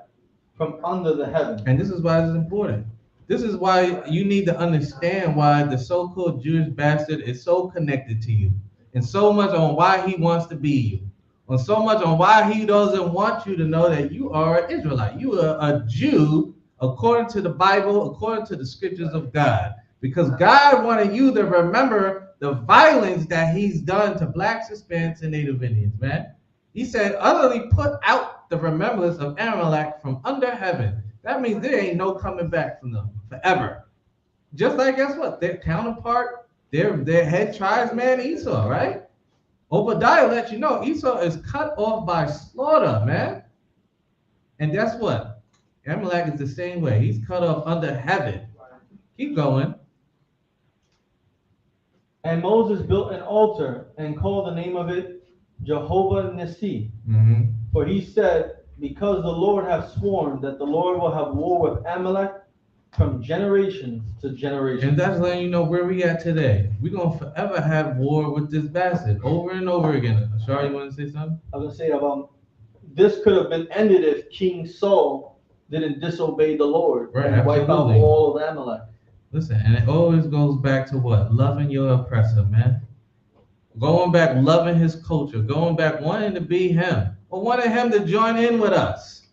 Speaker 3: from under the heaven.
Speaker 1: And this is why it's important. This is why you need to understand why the so-called Jewish bastard is so connected to you. And so much on why he wants to be you. On so much on why he doesn't want you to know that you are an Israelite. You are a Jew according to the Bible, according to the scriptures of God. Because God wanted you to remember the violence that he's done to blacks, Hispanics, and Native Indians, man. He said, utterly put out the remembrance of Amalek from under heaven. That means there ain't no coming back from them forever. Just like, guess what? Their counterpart, their head tribesman, Esau, right? Obadiah lets you know Esau is cut off by slaughter, man. And guess what? Amalek is the same way. He's cut off under heaven. Keep going.
Speaker 3: And Moses built an altar and called the name of it Jehovah Nissi.
Speaker 1: Mm-hmm.
Speaker 3: For he said, because the Lord hath sworn that the Lord will have war with Amalek from generation to generation.
Speaker 1: And that's letting you know where we at today. We're going to forever have war with this bastard over and over again. Ashar, you want to say something?
Speaker 3: I was going to say, this could have been ended if King Saul didn't disobey the Lord and wipe out all of Amalek.
Speaker 1: Listen, and it always goes back to what? Loving your oppressor, man. Going back, loving his culture. Going back, wanting to be him. Or wanting him to join in with us.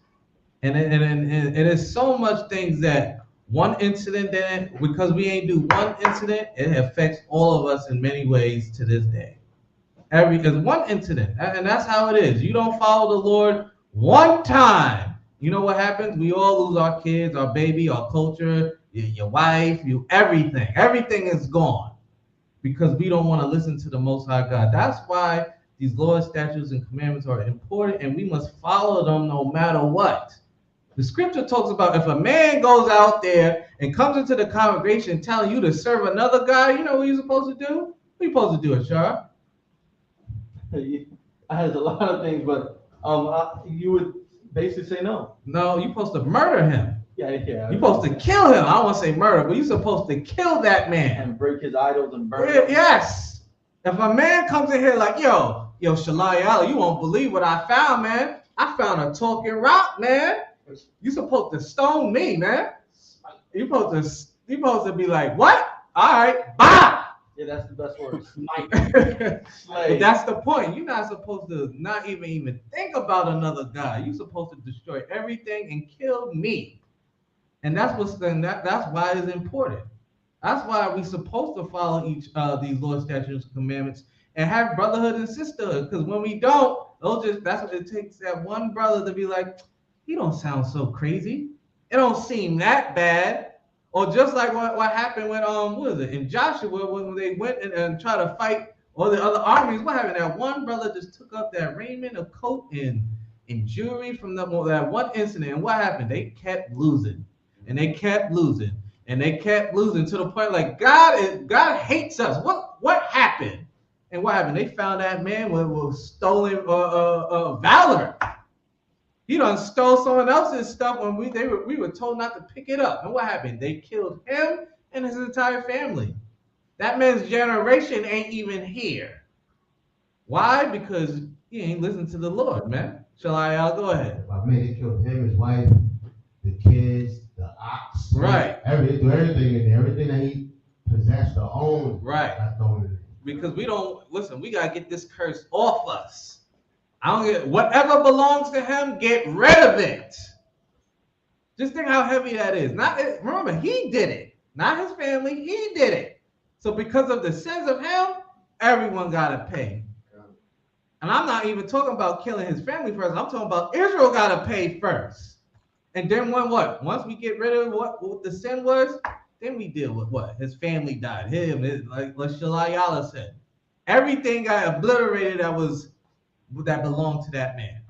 Speaker 1: And it is so much things that one incident, that because we ain't do one incident, it affects all of us in many ways to this day. It's one incident, and that's how it is. You don't follow the Lord one time, you know what happens? We all lose our kids, our baby, our culture, your wife, everything. Everything is gone because we don't want to listen to the Most High God. That's why these laws, statutes, and commandments are important, and we must follow them no matter what. The scripture talks about if a man goes out there and comes into the congregation telling you to serve another God, you know what you're supposed to do? What are you supposed to do, Ashar?
Speaker 3: I had a lot of things, but you would basically say no.
Speaker 1: No, you're supposed to murder him.
Speaker 3: Yeah.
Speaker 1: You're supposed to kill him. I don't want to say murder, but you're supposed to kill that man.
Speaker 3: And break his idols and burn them.
Speaker 1: Yes. If a man comes in here like, yo, Shalayala, you won't believe what I found, man. I found a talking rock, man. You supposed to stone me, man. You supposed to be like, what? All right, bye.
Speaker 3: Yeah, that's the best word. Smite.
Speaker 1: But that's the point. You're not supposed to not even think about another God. You're supposed to destroy everything and kill me. And that's that's why it's important. That's why we're supposed to follow these laws, statutes, and commandments and have brotherhood and sisterhood. Because when we don't, that's what it takes, that one brother to be like, he don't sound so crazy. It don't seem that bad. Or just like what happened with in Joshua when they went and tried to fight all the other armies. What happened? That one brother just took up that raiment, a coat, and jewelry from that one incident. And what happened? They kept losing, and they kept losing, and they kept losing to the point like God hates us. What happened? And what happened? They found that man with stolen valor. He done stole someone else's stuff when we were told not to pick it up. And what happened? They killed him and his entire family. That man's generation ain't even here. Why? Because he ain't listened to the Lord, man. Shalayal, go ahead.
Speaker 4: I mean, they killed him, his wife, the kids, the ox.
Speaker 1: Right.
Speaker 4: Everything in there. Everything that he possessed or owned.
Speaker 1: Right. Because we gotta get this curse off us. Whatever belongs to him, get rid of it. Just think how heavy that is. Remember, he did it. not his family. He did it. So because of the sins of him, everyone got to pay. And I'm not even talking about killing his family first. I'm talking about Israel got to pay first. And then when what? Once we get rid of what the sin was, then we deal with what? His family died. Like Shalayala said. Everything got obliterated that belonged to that man.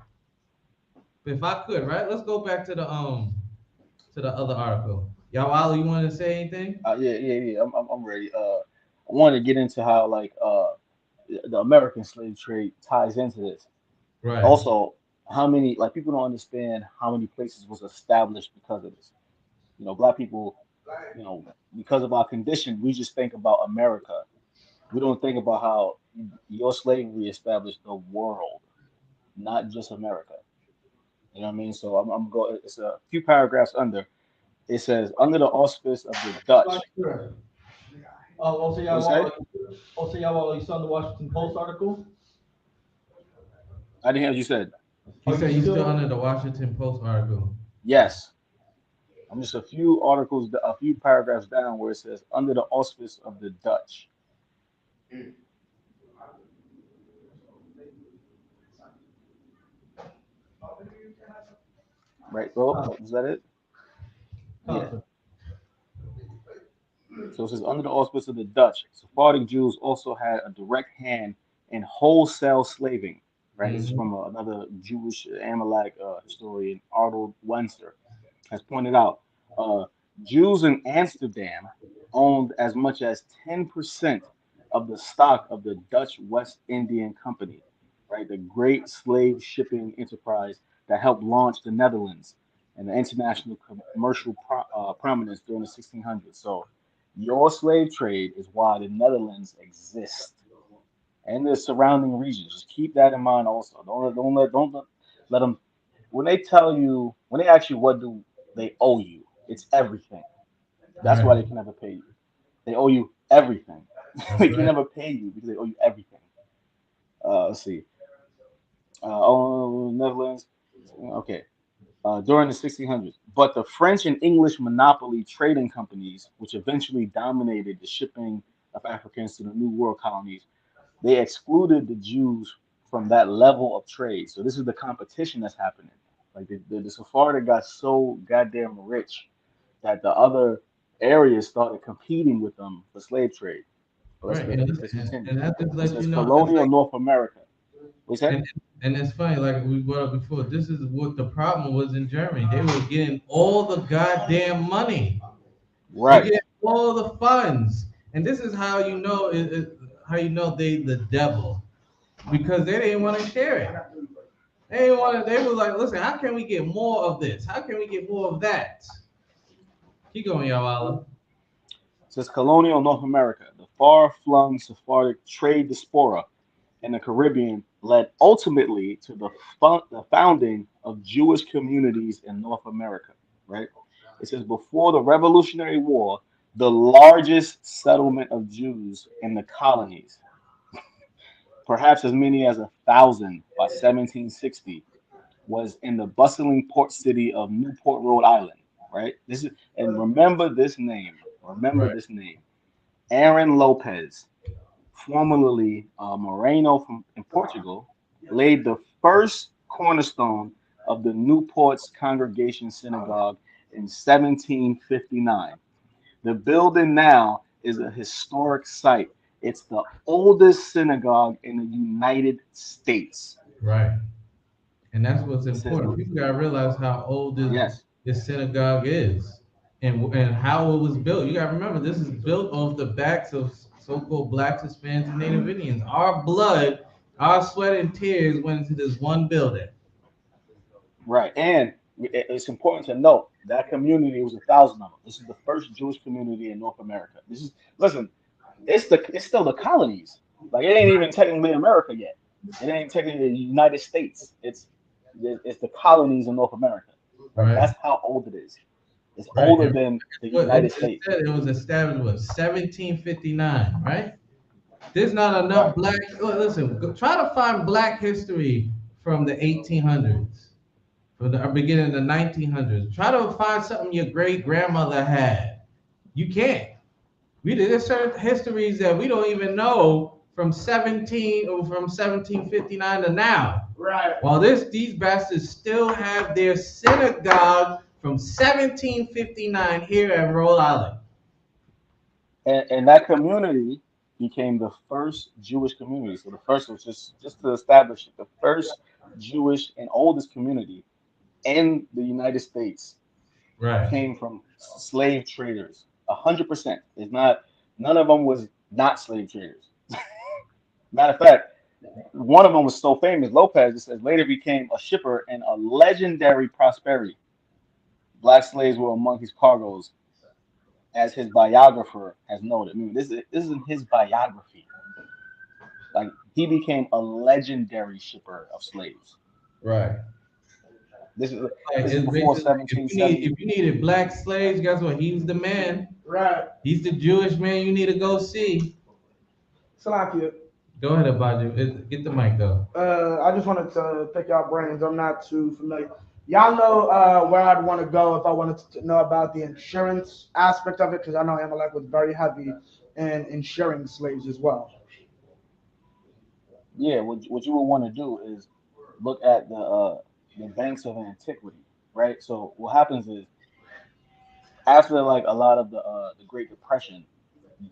Speaker 1: But if I could, right? Let's go back to the other article. Yawala, you want to say anything?
Speaker 2: Yeah. I'm ready. I want to get into how like the American slave trade ties into this.
Speaker 1: Right.
Speaker 2: Also, how many like people don't understand how many places was established because of this. Black people, because of our condition, we just think about America. We don't think about how your slavery established the world, not just America. You know what I mean? So I'm going. It's a few paragraphs under. It says under the auspice of the
Speaker 3: Like,
Speaker 2: Dutch.
Speaker 3: sure. Also,
Speaker 2: What you say?
Speaker 3: you saw the Washington Post article.
Speaker 2: I didn't hear what you said.
Speaker 1: He
Speaker 3: Are you
Speaker 1: said he's still
Speaker 3: still?
Speaker 1: under the Washington Post article.
Speaker 2: Yes. I'm just a few articles, a few paragraphs down where it says under the auspice of the Dutch. Right, bro?
Speaker 3: Uh,
Speaker 2: Is that it? Yeah.
Speaker 3: Constance.
Speaker 2: So it says under the auspice of the Dutch, Sephardic Jews also had a direct hand in wholesale slaving. Right. This is
Speaker 1: Mm-hmm.
Speaker 2: from another Jewish Amalek historian, Arnold Wenster, has pointed out. Uh, Jews in Amsterdam owned as much as 10% of the stock of the Dutch West Indian Company, right? The great slave shipping enterprise that helped launch the Netherlands and the international commercial prominence during the 1600s. So, your slave trade is why the Netherlands exist and the surrounding regions. Just keep that in mind. Also, don't let them when they tell you when they ask you what do they owe you, it's everything. That's
Speaker 1: Right.
Speaker 2: why they can never pay you. They owe you everything.
Speaker 1: That's
Speaker 2: They can
Speaker 1: right.
Speaker 2: never pay you because they owe you everything. Let's see. Oh, Netherlands. Okay. During the 1600s. But the French and English monopoly trading companies, which eventually dominated the shipping of Africans to the New World colonies, they excluded the Jews from that level of trade. So this is the competition that's happening. Like the Sephardi got so goddamn rich that the other areas started competing with them for slave trade. But
Speaker 1: Right. And,
Speaker 2: let's
Speaker 1: and,
Speaker 2: continue.
Speaker 1: and that just
Speaker 2: It
Speaker 1: lets
Speaker 2: says
Speaker 1: you know it's
Speaker 2: colonial
Speaker 1: like
Speaker 2: North America. What you said?
Speaker 1: and it's funny, like we brought up before, this is what the problem was in Germany. They were getting all the goddamn money. They
Speaker 2: Right.
Speaker 1: get all the funds. And this is how you know how you know they the devil. Because they didn't want to share it. They didn't want to, they was like, listen, how can we get more of this? How can we get more of that? Keep going, y'all.
Speaker 2: It says colonial North America. The far-flung Sephardic trade diaspora in the Caribbean led ultimately to the founding of Jewish communities in North America. Right. It says before the Revolutionary War, the largest settlement of Jews in the colonies, perhaps as many as 1,000 by 1760, was in the bustling port city of Newport, Rhode Island. Right. This is and remember this name. Remember
Speaker 1: Right.
Speaker 2: this name. Aaron Lopez, formerly Moreno in Portugal, laid the first cornerstone of the Newport's Congregation Synagogue in 1759. The building now is a historic site. It's the oldest synagogue in the United States.
Speaker 1: Right. And that's what's
Speaker 2: It says,
Speaker 1: important. People gotta realize how old
Speaker 2: yes,
Speaker 1: this synagogue is, and how it was built. You gotta remember, this is built off the backs of so-called blacks, Hispanics, and Native Indians. Our blood, our sweat and tears went into this one building.
Speaker 2: right. And it's important to note that community was 1,000 of them. This is the first Jewish community in North America. Listen, it's still the colonies. Like it ain't even technically America yet. It ain't technically the United States. It's the colonies in North America. Right?
Speaker 1: Right.
Speaker 2: That's how old it is. It's
Speaker 1: Right.
Speaker 2: older than the
Speaker 1: What
Speaker 2: United
Speaker 1: it
Speaker 2: States.
Speaker 1: said, it was established what 1759, right? There's not enough
Speaker 2: Right.
Speaker 1: black. Listen, try to find black history from the 1800s, from the beginning of the 1900s. Try to find something your great grandmother had. You can't. There's certain histories that we don't even know from 1759 to now.
Speaker 5: Right.
Speaker 1: While these bastards still have their synagogue from 1759 here at Rhode Island.
Speaker 2: And that community became the first Jewish community. So the first was just to establish it, the first Jewish and oldest community in the United States
Speaker 1: Right.
Speaker 2: came from slave traders. 100%. It's not. None of them was not slave traders. Matter of fact, one of them was so famous, Lopez. It says later became a shipper in a legendary prosperity. Black slaves were among his cargoes, as his biographer has noted. I mean, this isn't his biography. Like he became a legendary shipper of slaves.
Speaker 1: Right.
Speaker 2: This is
Speaker 1: Like,
Speaker 2: this is
Speaker 1: it's
Speaker 2: before
Speaker 1: basically, if
Speaker 2: 1770.
Speaker 1: you needed black slaves, guess what? He was the man.
Speaker 5: Right.
Speaker 1: He's the Jewish man you need to go see.
Speaker 5: Salakia.
Speaker 1: Go ahead, Abaju. Get the mic though.
Speaker 5: I just wanted to pick y'all brains. I'm not too familiar. Y'all know where I'd want to go if I wanted to know about the insurance aspect of it, because I know Amalek was very heavy in insuring slaves as well.
Speaker 2: Yeah, what you would want to do is look at the banks of antiquity, right? So what happens is after like a lot of the Great Depression,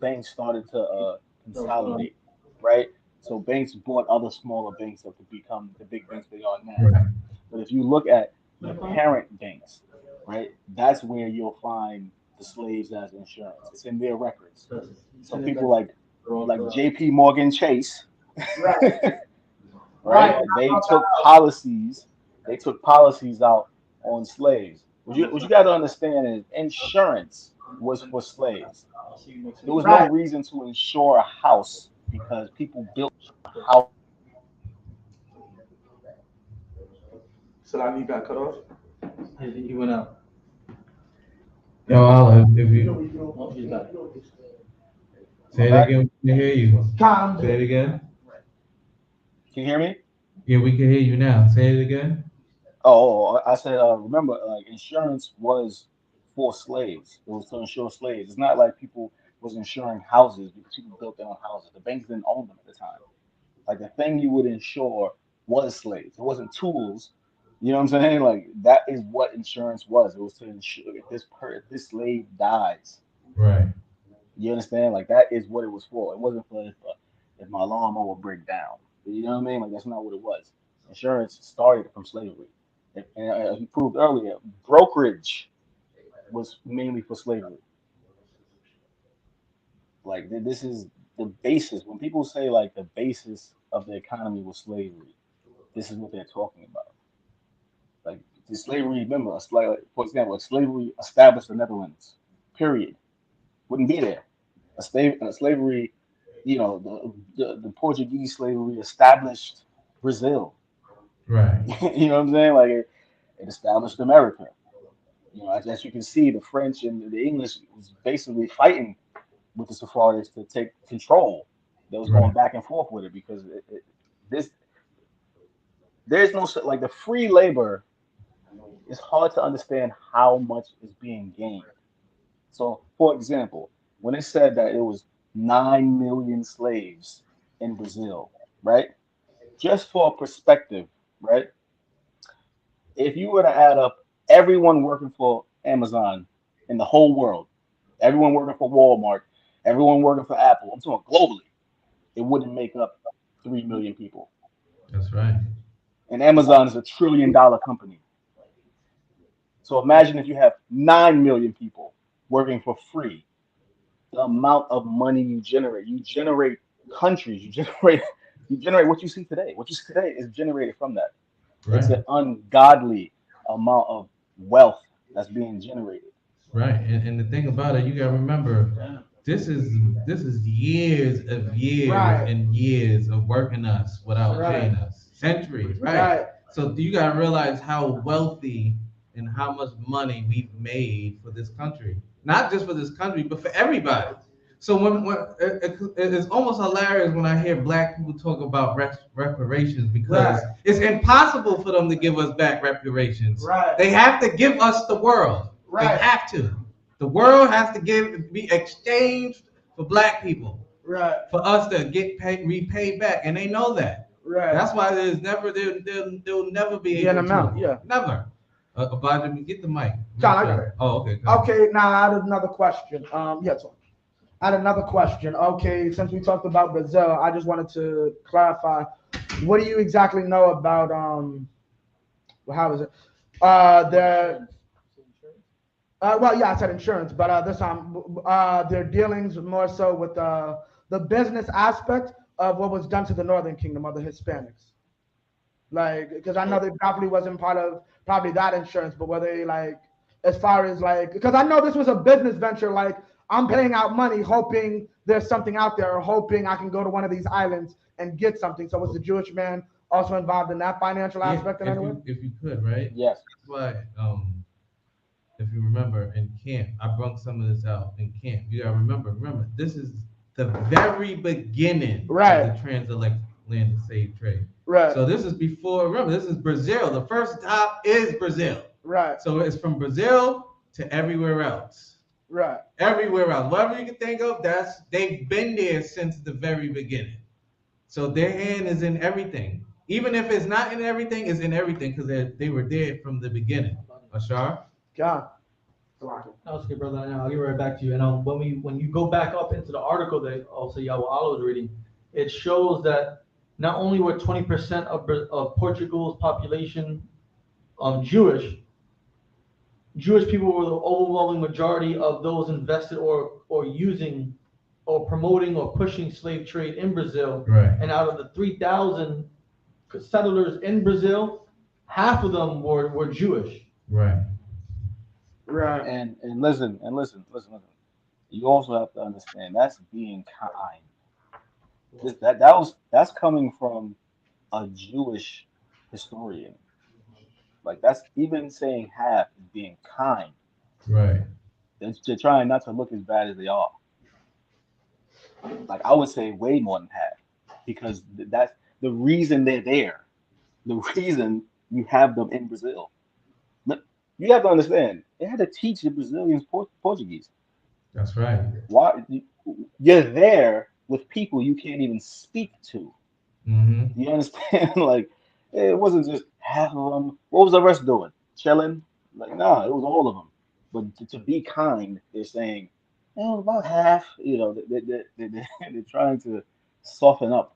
Speaker 2: banks started to consolidate, right? So banks bought other smaller banks up to become the big banks they are now.
Speaker 1: Right.
Speaker 2: But if you look at the parent banks, right, that's where you'll find the slaves as insurance. It's in their records. So people like J.P. Morgan Chase,
Speaker 5: Right.
Speaker 2: right?
Speaker 5: Right.
Speaker 2: They took policies. They took policies out on slaves. What you got to understand is insurance was for slaves. There was no
Speaker 5: Right.
Speaker 2: reason to insure a house because people built houses.
Speaker 3: Salaki got cut off. He went out.
Speaker 1: Yo, Allah, if you
Speaker 3: Oh, he's back.
Speaker 1: say it again, we can hear you.
Speaker 5: Calm.
Speaker 1: Say it again.
Speaker 2: Can you hear me?
Speaker 1: Yeah, we can hear you now. Say it again.
Speaker 2: Oh, I said, remember, like insurance was for slaves. It was to insure slaves. It's not like people was insuring houses because people built their own houses. The banks didn't own them at the time. Like the thing you would insure was slaves. It wasn't tools. You know what I'm saying? Like that is what insurance was. It was to insure if this slave dies.
Speaker 1: Right.
Speaker 2: You understand? Like that is what it was for. It wasn't for if my lawnmower will break down. You know what I mean? Like that's not what it was. Insurance started from slavery. And as you proved earlier, brokerage was mainly for slavery. Like this is the basis. When people say like the basis of the economy was slavery, this is what they're talking about. Like the slavery, remember, for example, if slavery established the Netherlands. Period. Wouldn't be there. Slavery, you know, the Portuguese slavery established Brazil.
Speaker 1: Right.
Speaker 2: You know what I'm saying? Like it established America. You know, as you can see, the French and the English was basically fighting with the Sephardics to take control. They was going
Speaker 1: Right.
Speaker 2: back and forth with it because this there's no like the free labor. It's hard to understand how much is being gained. So, for example, when it said that it was 9 million slaves in Brazil, right? Just for perspective, right? If you were to add up everyone working for Amazon in the whole world, everyone working for Walmart, everyone working for Apple, I'm talking globally, it wouldn't make up 3 million people.
Speaker 1: That's right.
Speaker 2: And Amazon is $1 trillion company. So imagine if you have 9 million people working for free, the amount of money you generate. You generate countries, you generate what you see today. What you see today is generated from that. It's
Speaker 1: Right.
Speaker 2: an ungodly amount of wealth that's being generated.
Speaker 1: Right. And the thing about it, you gotta remember, this is years of years
Speaker 5: Right.
Speaker 1: and years of working us without
Speaker 5: Right.
Speaker 1: paying us. Centuries, right?
Speaker 5: Right.
Speaker 1: So you gotta realize how wealthy and how much money we've made for this country. Not just for this country, but for everybody. So it's almost hilarious when I hear black people talk about reparations because
Speaker 5: Right.
Speaker 1: it's impossible for them to give us back reparations.
Speaker 5: Right.
Speaker 1: They have to give us the world. They
Speaker 5: Right.
Speaker 1: have to. The world has to be exchanged for black people
Speaker 5: Right.
Speaker 1: for us to get repaid back, and they know that.
Speaker 5: Right.
Speaker 1: That's why they'll never be
Speaker 5: Be an
Speaker 1: able
Speaker 5: amount,
Speaker 1: to.
Speaker 5: Yeah.
Speaker 1: Never. About get the mic.
Speaker 5: John, I got it.
Speaker 1: Oh, okay.
Speaker 5: Okay, now I had another question. Yes, I had another question. Okay, since we talked about Brazil, I just wanted to clarify. What do you exactly know about how is it? Well, yeah, I said insurance, but this time their dealings more so with the business aspect of what was done to the Northern Kingdom of the Hispanics. Like, because I know they probably wasn't part of probably that insurance, but were they like, as far as like, because I know this was a business venture, like I'm paying out money hoping there's something out there, or hoping I can go to one of these islands and get something. So was the Jewish man also involved in that financial aspect in any way?
Speaker 1: If you could, right?
Speaker 2: Yes.
Speaker 1: That's why, if you remember in camp, I brought some of this out in camp. You gotta remember, this is the very beginning of the transatlantic slave trade.
Speaker 5: Right.
Speaker 1: So this is before, remember, this is Brazil. The first stop is Brazil.
Speaker 5: Right.
Speaker 1: So it's from Brazil to everywhere else.
Speaker 5: Right.
Speaker 1: Everywhere else. Whatever you can think of, they've been there since the very beginning. So their hand is in everything. Even if it's not in everything, it's in everything because they were there from the beginning. Ashar?
Speaker 5: God.
Speaker 3: That's good, brother. And I'll get right back to you. And when you go back up into the article that also Yahweh Allah was reading, it shows that not only were 20% of Portugal's population Jewish people were the overwhelming majority of those invested or using or promoting or pushing slave trade in Brazil.
Speaker 1: Right.
Speaker 3: And out of the 3,000 settlers in Brazil, half of them were Jewish.
Speaker 1: Right.
Speaker 5: Right.
Speaker 2: And listen. You also have to understand that's being kind. That's coming from a Jewish historian. Like that's even saying half is being kind.
Speaker 1: Right.
Speaker 2: They're trying not to look as bad as they are. Like I would say way more than half, because that's the reason they're there. The reason you have them in Brazil. You have to understand, they had to teach the Brazilians Portuguese.
Speaker 1: That's right.
Speaker 2: Why you're there with people you can't even speak to?
Speaker 1: Mm-hmm.
Speaker 2: You understand? Like it wasn't just half of them. What was the rest doing? Chilling? Like nah, it was all of them. But to be kind, they're saying, oh, about half. You know, they're trying to soften up.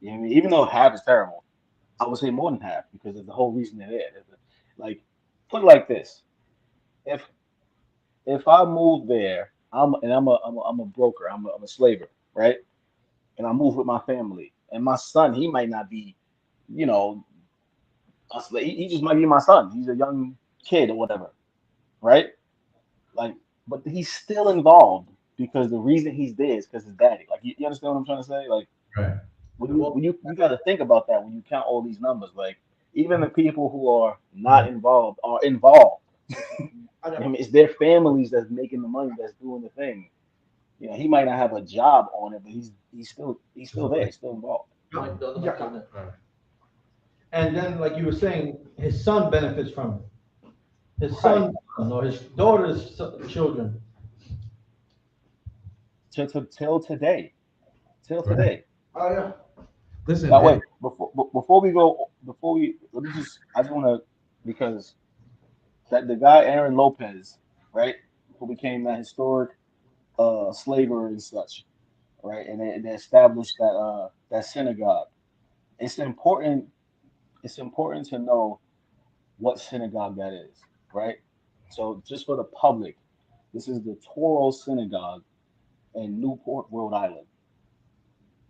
Speaker 2: You know what I mean? Even though half is terrible, I would say more than half because of the whole reason they're there. Like, put it like this: if I move there, I'm a broker, I'm a slaver, right? And I move with my family, and my son, he might not be, you know, a slave. He just might be my son. He's a young kid or whatever, right? Like, but he's still involved because the reason he's there is because his daddy. Like, you understand what I'm trying to say? Like,
Speaker 1: right.
Speaker 2: When you got to think about that when you count all these numbers. Like, even the people who are not involved are involved. I mean, it's their families that's making the money, that's doing the thing. You know, he might not have a job on it, but he's still there, he's still involved.
Speaker 3: And then, like you were saying, his son benefits from it. His son or his daughter's children.
Speaker 2: Till today.
Speaker 5: Oh yeah.
Speaker 1: Listen.
Speaker 2: Now wait, before we let me just I just want to, because that the guy Aaron Lopez, right, who became that historic slaver and such, right, and they established that synagogue. It's important to know what synagogue that is, right? So just for the public, this is the Toro Synagogue in Newport, Rhode Island.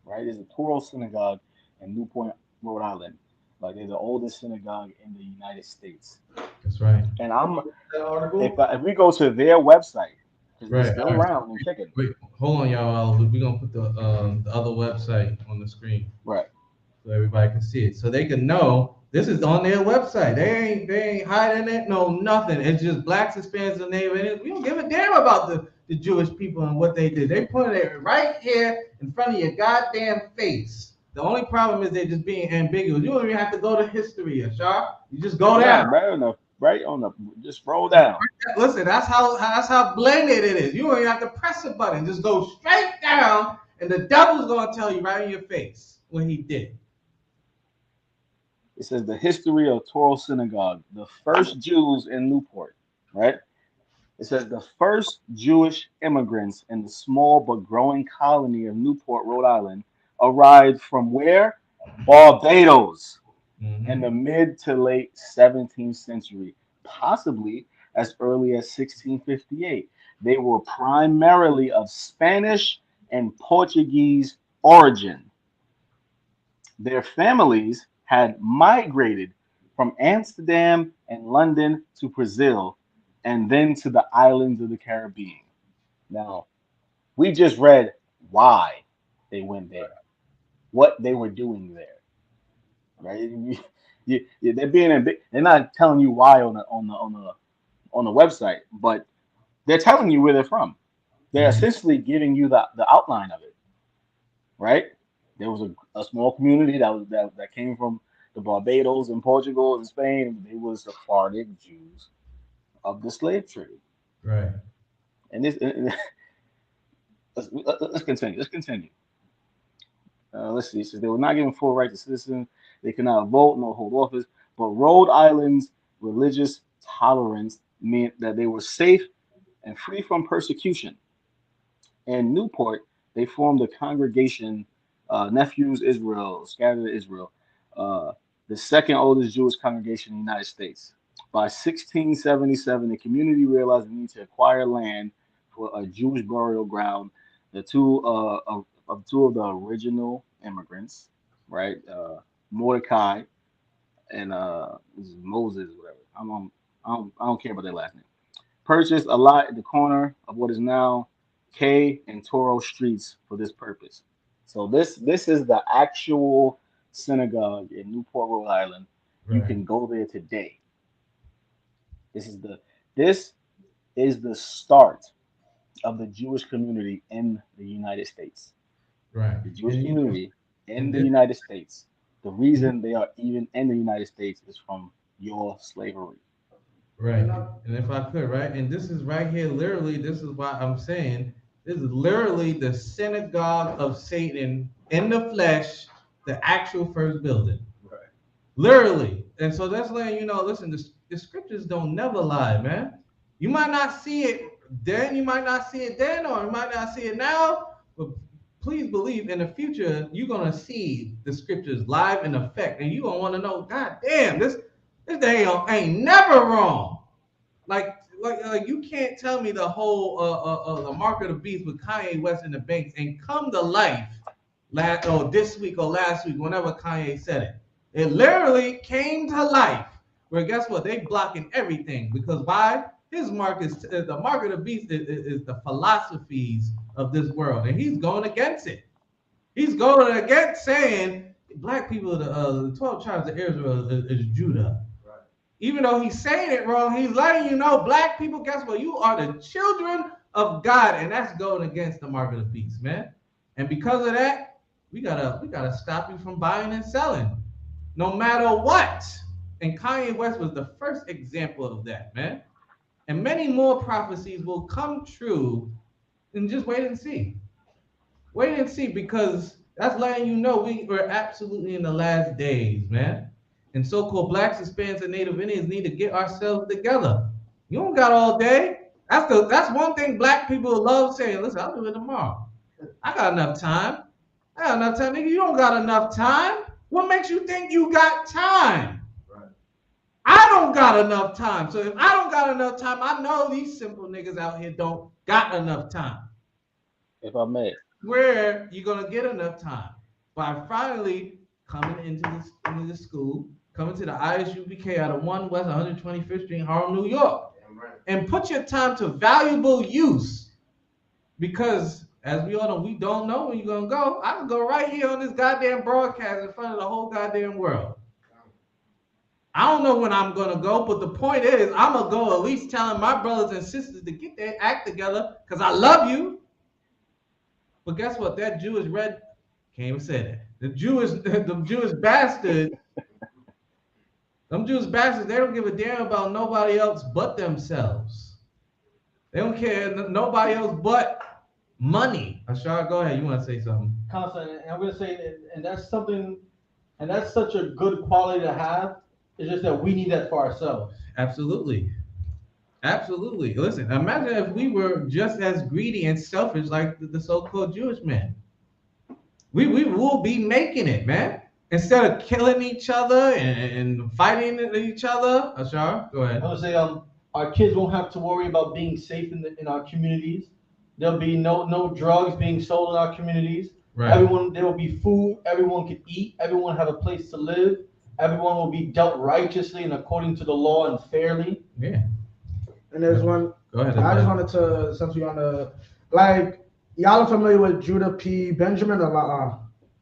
Speaker 2: Right? There's a Toro Synagogue in Newport, Rhode Island. Like they're the oldest synagogue in the United States.
Speaker 1: That's right.
Speaker 2: And if we go to their website, because they're still around and kicking.
Speaker 1: Wait, hold on, y'all. We're gonna put the other website on the screen.
Speaker 2: Right.
Speaker 1: So everybody can see it. So they can know this is on their website. They ain't hiding it, no nothing. It's just blacks, Hispanics, and Native. We don't give a damn about the Jewish people and what they did. They put it right here in front of your goddamn face. The only problem is they're just being ambiguous. You don't even have to go to history, Ashar. You just go down.
Speaker 2: Fair enough. right on the just roll down.
Speaker 1: Listen, that's how blended it is. You don't even have to press a button. Just go straight down, and the devil's gonna tell you right in your face what he did.
Speaker 2: It says the history of Toro Synagogue, the first Jews in Newport, right? It says the first Jewish immigrants in the small but growing colony of Newport, Rhode Island, arrived from where? Barbados in the
Speaker 1: Mm-hmm.
Speaker 2: mid to late 17th century, possibly as early as 1658. They were primarily of Spanish and Portuguese origin. Their families had migrated from Amsterdam and London to Brazil and then to the islands of the Caribbean. Now, we just read why they went there, what they were doing there, right? They're being they're not telling you why on the website, but they're telling you where they're from. They're
Speaker 1: Mm-hmm.
Speaker 2: essentially giving you the outline of it, right? There was a small community that came from the Barbados and Portugal and Spain, and they was Sephardic Jews of the slave trade.
Speaker 1: Right.
Speaker 2: And this, let's continue. Let's continue. Let's see. It says they were not given full right to citizen. They could not vote nor hold office. But Rhode Island's religious tolerance meant that they were safe and free from persecution. In Newport, they formed a congregation, Nephews Israel, Scattered Israel, uh, the second oldest Jewish congregation in the United States. By 1677, the community realized the need to acquire land for a Jewish burial ground. The two of the original immigrants, right, Mordecai and this is Moses, whatever. I don't care about their last name. Purchased a lot at the corner of what is now K and Toro Streets for this purpose. So this is the actual synagogue in Newport, Rhode Island. You
Speaker 1: Right.
Speaker 2: can go there today. This is the this is the start of the Jewish community in the United States.
Speaker 1: Right.
Speaker 2: The Jewish
Speaker 1: And you know,
Speaker 2: community in
Speaker 1: and
Speaker 2: the
Speaker 1: this,
Speaker 2: United States. The reason they are even in the United States is from your slavery.
Speaker 1: right. And if I could, right, and this is right here, literally, this is why I'm saying this is literally the synagogue of Satan in the flesh, the actual first building. Literally. And so that's letting you know, listen, the scriptures don't never lie, man. You might not see it then, you might not see it then, or you might not see it now, but please believe in the future, you're gonna see the scriptures live in effect, and you're gonna want to know, God damn, this day ain't never wrong. Like you can't tell me the whole the mark of the beast with Kanye West in the banks and come to life this week or last week, whenever Kanye said it. It literally came to life. Where guess what? They blocking everything because why? His mark is the mark of the beast is the philosophies of this world, and he's going against it. He's going against saying black people, the 12 tribes of Israel is Judah. Even though he's saying it wrong, he's letting you know, black people, guess what? You are the children of God, and that's going against the mark of the beast, man. And because of that, we gotta stop you from buying and selling, no matter what. And Kanye West was the first example of that, man. And many more prophecies will come true. And just wait and see. Wait and see, because that's letting you know we're absolutely in the last days, man. And so-called blacks, Hispanics, and Native Indians need to get ourselves together. You don't got all day. That's one thing black people love saying. Listen, I'll do it tomorrow. I got enough time. I got enough time. Nigga, you don't got enough time. What makes you think you got time? I don't got enough time. So if I don't got enough time, I know these simple niggas out here don't got enough time.
Speaker 2: If I may.
Speaker 1: Where you gonna get enough time? By finally coming into the school, coming to the ISUPK out of 1 West 125th Street, Harlem, New York, and put your time to valuable use. Because as we all know, we don't know when you're gonna go. I can go right here on this goddamn broadcast in front of the whole goddamn world. I don't know when I'm gonna go, but the point is, I'm gonna go at least telling my brothers and sisters to get their act together, because I love you. But guess what? That Jewish red can't even say that. The Jewish bastard Them Jewish bastards, they don't give a damn about nobody else but themselves. They don't care nobody else but money. Ashar, go ahead. You want to say something?
Speaker 3: Constant, and I'm gonna say, and that's something, and that's such a good quality to have. It's just that we need that for ourselves.
Speaker 1: Absolutely. Absolutely. Listen, imagine if we were just as greedy and selfish like the so-called Jewish men. We will be making it, man. Instead of killing each other and fighting each other. Ashar, go ahead.
Speaker 3: I would say, our kids won't have to worry about being safe in our communities. There'll be no drugs being sold in our communities.
Speaker 1: Right.
Speaker 3: Everyone, there will be food. Everyone can eat. Everyone have a place to live. Everyone will be dealt righteously and according to the law and fairly.
Speaker 1: Yeah.
Speaker 5: And there's one.
Speaker 1: Go ahead.
Speaker 5: I just wanted to, since we on the, like, y'all are familiar with Judah P. Benjamin or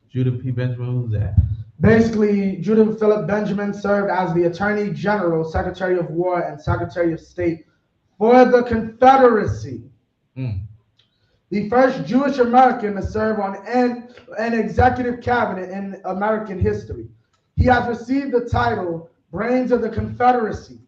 Speaker 1: Judah P. Benjamin, who's that?
Speaker 5: Basically, Judah Philip Benjamin served as the Attorney General, Secretary of War, and Secretary of State for the Confederacy. The first Jewish American to serve on an executive cabinet in American history. He has received the title Brains of the Confederacy.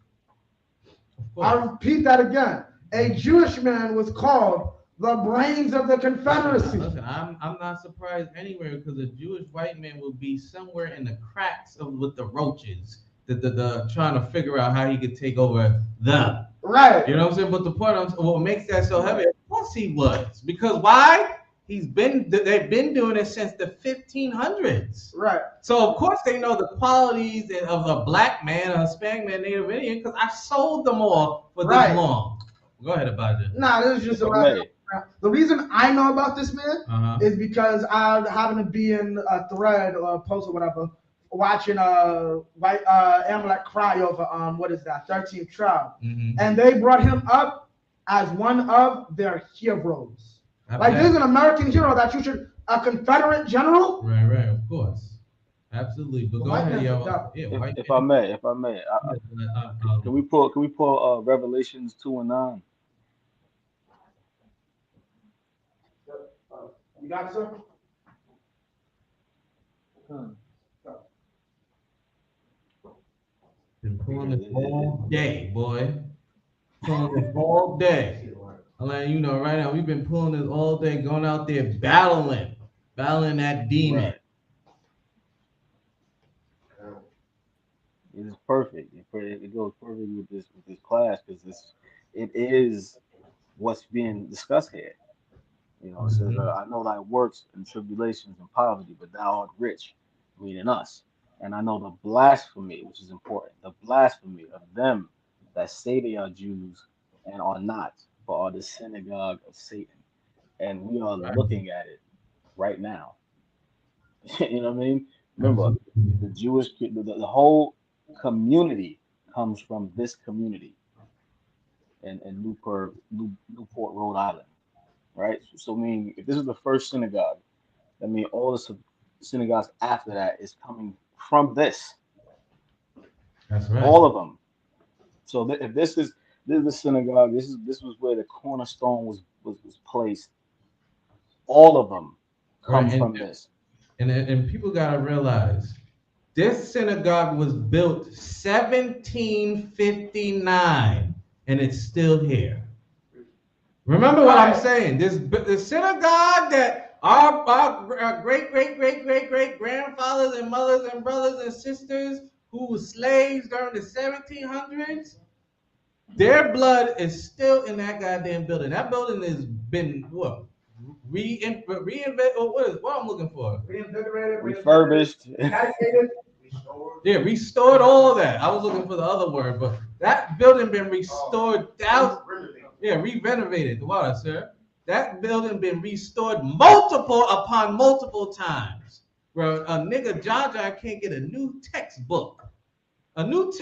Speaker 5: I'll repeat that again. A Jewish man was called the brains of the Confederacy.
Speaker 1: Listen, I'm not surprised anywhere because a Jewish white man will be somewhere in the cracks with the roaches, the trying to figure out how he could take over them.
Speaker 5: Right.
Speaker 1: You know what I'm saying? But the point, what makes that so heavy? Of course he was, because why? They've been doing it since the 1500s.
Speaker 5: Right.
Speaker 1: So of course they know the qualities of a black man, a Hispanic man, Native Indian, because I sold them all for this long. Go ahead, Abadja.
Speaker 5: Nah, this is just about. The reason I know about this man is because I happened to be in a thread or a post or whatever, watching white Amalek cry over what is that 13th tribe, and they brought him up as one of their heroes. Like this is an American hero that you should a Confederate general.
Speaker 1: Right, of course, absolutely. But go ahead, yo.
Speaker 2: If I may, can we pull Revelations 2:9?
Speaker 5: You got it, sir?
Speaker 1: Been pulling this all day, boy. Pulling this all day. I'm letting you know right now, we've been pulling this all day, going out there battling that demon.
Speaker 2: It is perfect. It goes perfect with this class because it is what's being discussed here. You know, it says, I know thy works and tribulations and poverty, but thou art rich, meaning us. And I know the blasphemy, which is important, the blasphemy of them that say they are Jews and are not, but are the synagogue of Satan. And we are looking at it right now. You know what I mean? Remember, the Jewish, the whole community comes from this community in Newport, Rhode Island. Right? So, I mean, if this is the first synagogue, I mean, all the synagogues after that is coming from this.
Speaker 1: That's right.
Speaker 2: All of them. So, if this is the synagogue, this was where the cornerstone was placed. All of them come from this.
Speaker 1: And people gotta realize, this synagogue was built 1759, and it's still here. Remember what I'm saying. The synagogue that our great grandfathers and mothers and brothers and sisters who were slaves during the 1700s, their blood is still in that goddamn building. That building has been what? Reinvented. What I'm looking for?
Speaker 5: Reinvigorated,
Speaker 2: refurbished,
Speaker 5: restored.
Speaker 1: Yeah, restored all that. I was looking for the other word, but that building been restored re-renovated. Wow, sir. That building been restored multiple times. Bro, a nigga John can't get a new textbook. A new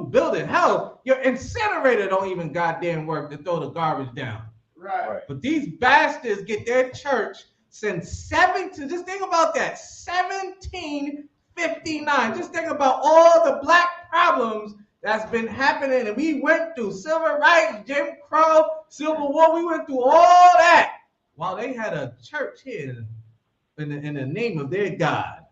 Speaker 1: building. Hell, your incinerator don't even goddamn work to throw the garbage down.
Speaker 5: Right.
Speaker 1: But these bastards get their church since just think about that, 1759. Just think about all the black problems that's been happening, and we went through civil rights, Jim Crow, Civil War. We went through all that while they had a church here in the name of their God.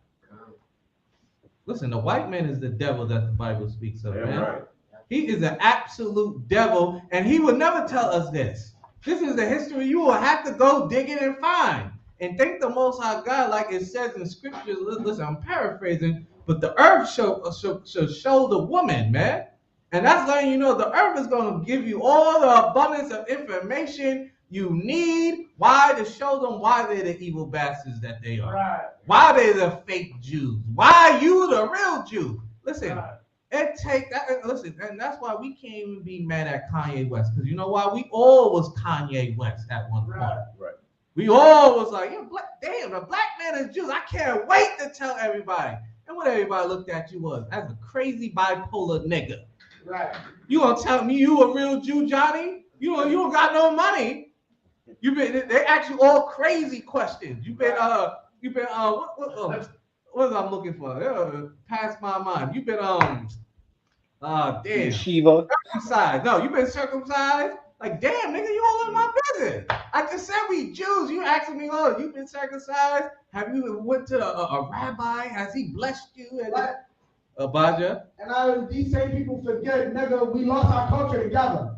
Speaker 1: Listen, the white man is the devil that the Bible speaks of,
Speaker 6: Damn
Speaker 1: man.
Speaker 6: right.
Speaker 1: He is an absolute devil, and he would never tell us this. This is the history you will have to go dig it and find. And thank the Most High God, like it says in scriptures. Listen, I'm paraphrasing, but the earth shall show the woman, man. And that's letting you know the earth is going to give you all the abundance of information you need. Why? To show them why they're the evil bastards that they are.
Speaker 5: Right.
Speaker 1: Why they're the fake Jews. Why you the real Jew. Listen,
Speaker 5: Right.
Speaker 1: it take that. Listen, and that's why we can't even be mad at Kanye West, because you know why? We all was Kanye West at one point.
Speaker 6: Right.
Speaker 1: We all was like, yeah, damn, the black man is Jews. I can't wait to tell everybody. And what everybody looked at you was as a crazy bipolar nigga.
Speaker 5: Right.
Speaker 1: You gonna tell me you a real Jew, Johnny? You don't got no money. They ask you all crazy questions. What was I'm looking for? Past my mind. You've been damn.
Speaker 2: Shiva.
Speaker 1: Circumcised. No, you've been circumcised. Like, damn, nigga, you all in my business. I just said we Jews. You asking me, oh, you've been circumcised? Have you went to a rabbi? Has he blessed you?
Speaker 5: Right.
Speaker 1: Abijah?
Speaker 5: And these same people forget, nigga, we lost our culture together.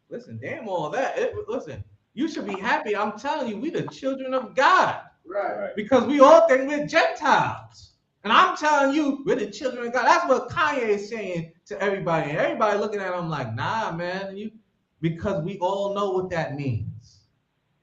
Speaker 1: Listen, damn all that. Listen, you should be happy. I'm telling you, we the children of God.
Speaker 5: Right.
Speaker 1: Because we all think we're Gentiles. And I'm telling you, we're the children of God. That's what Kanye is saying to everybody. And everybody looking at him like, nah, man, because we all know what that means.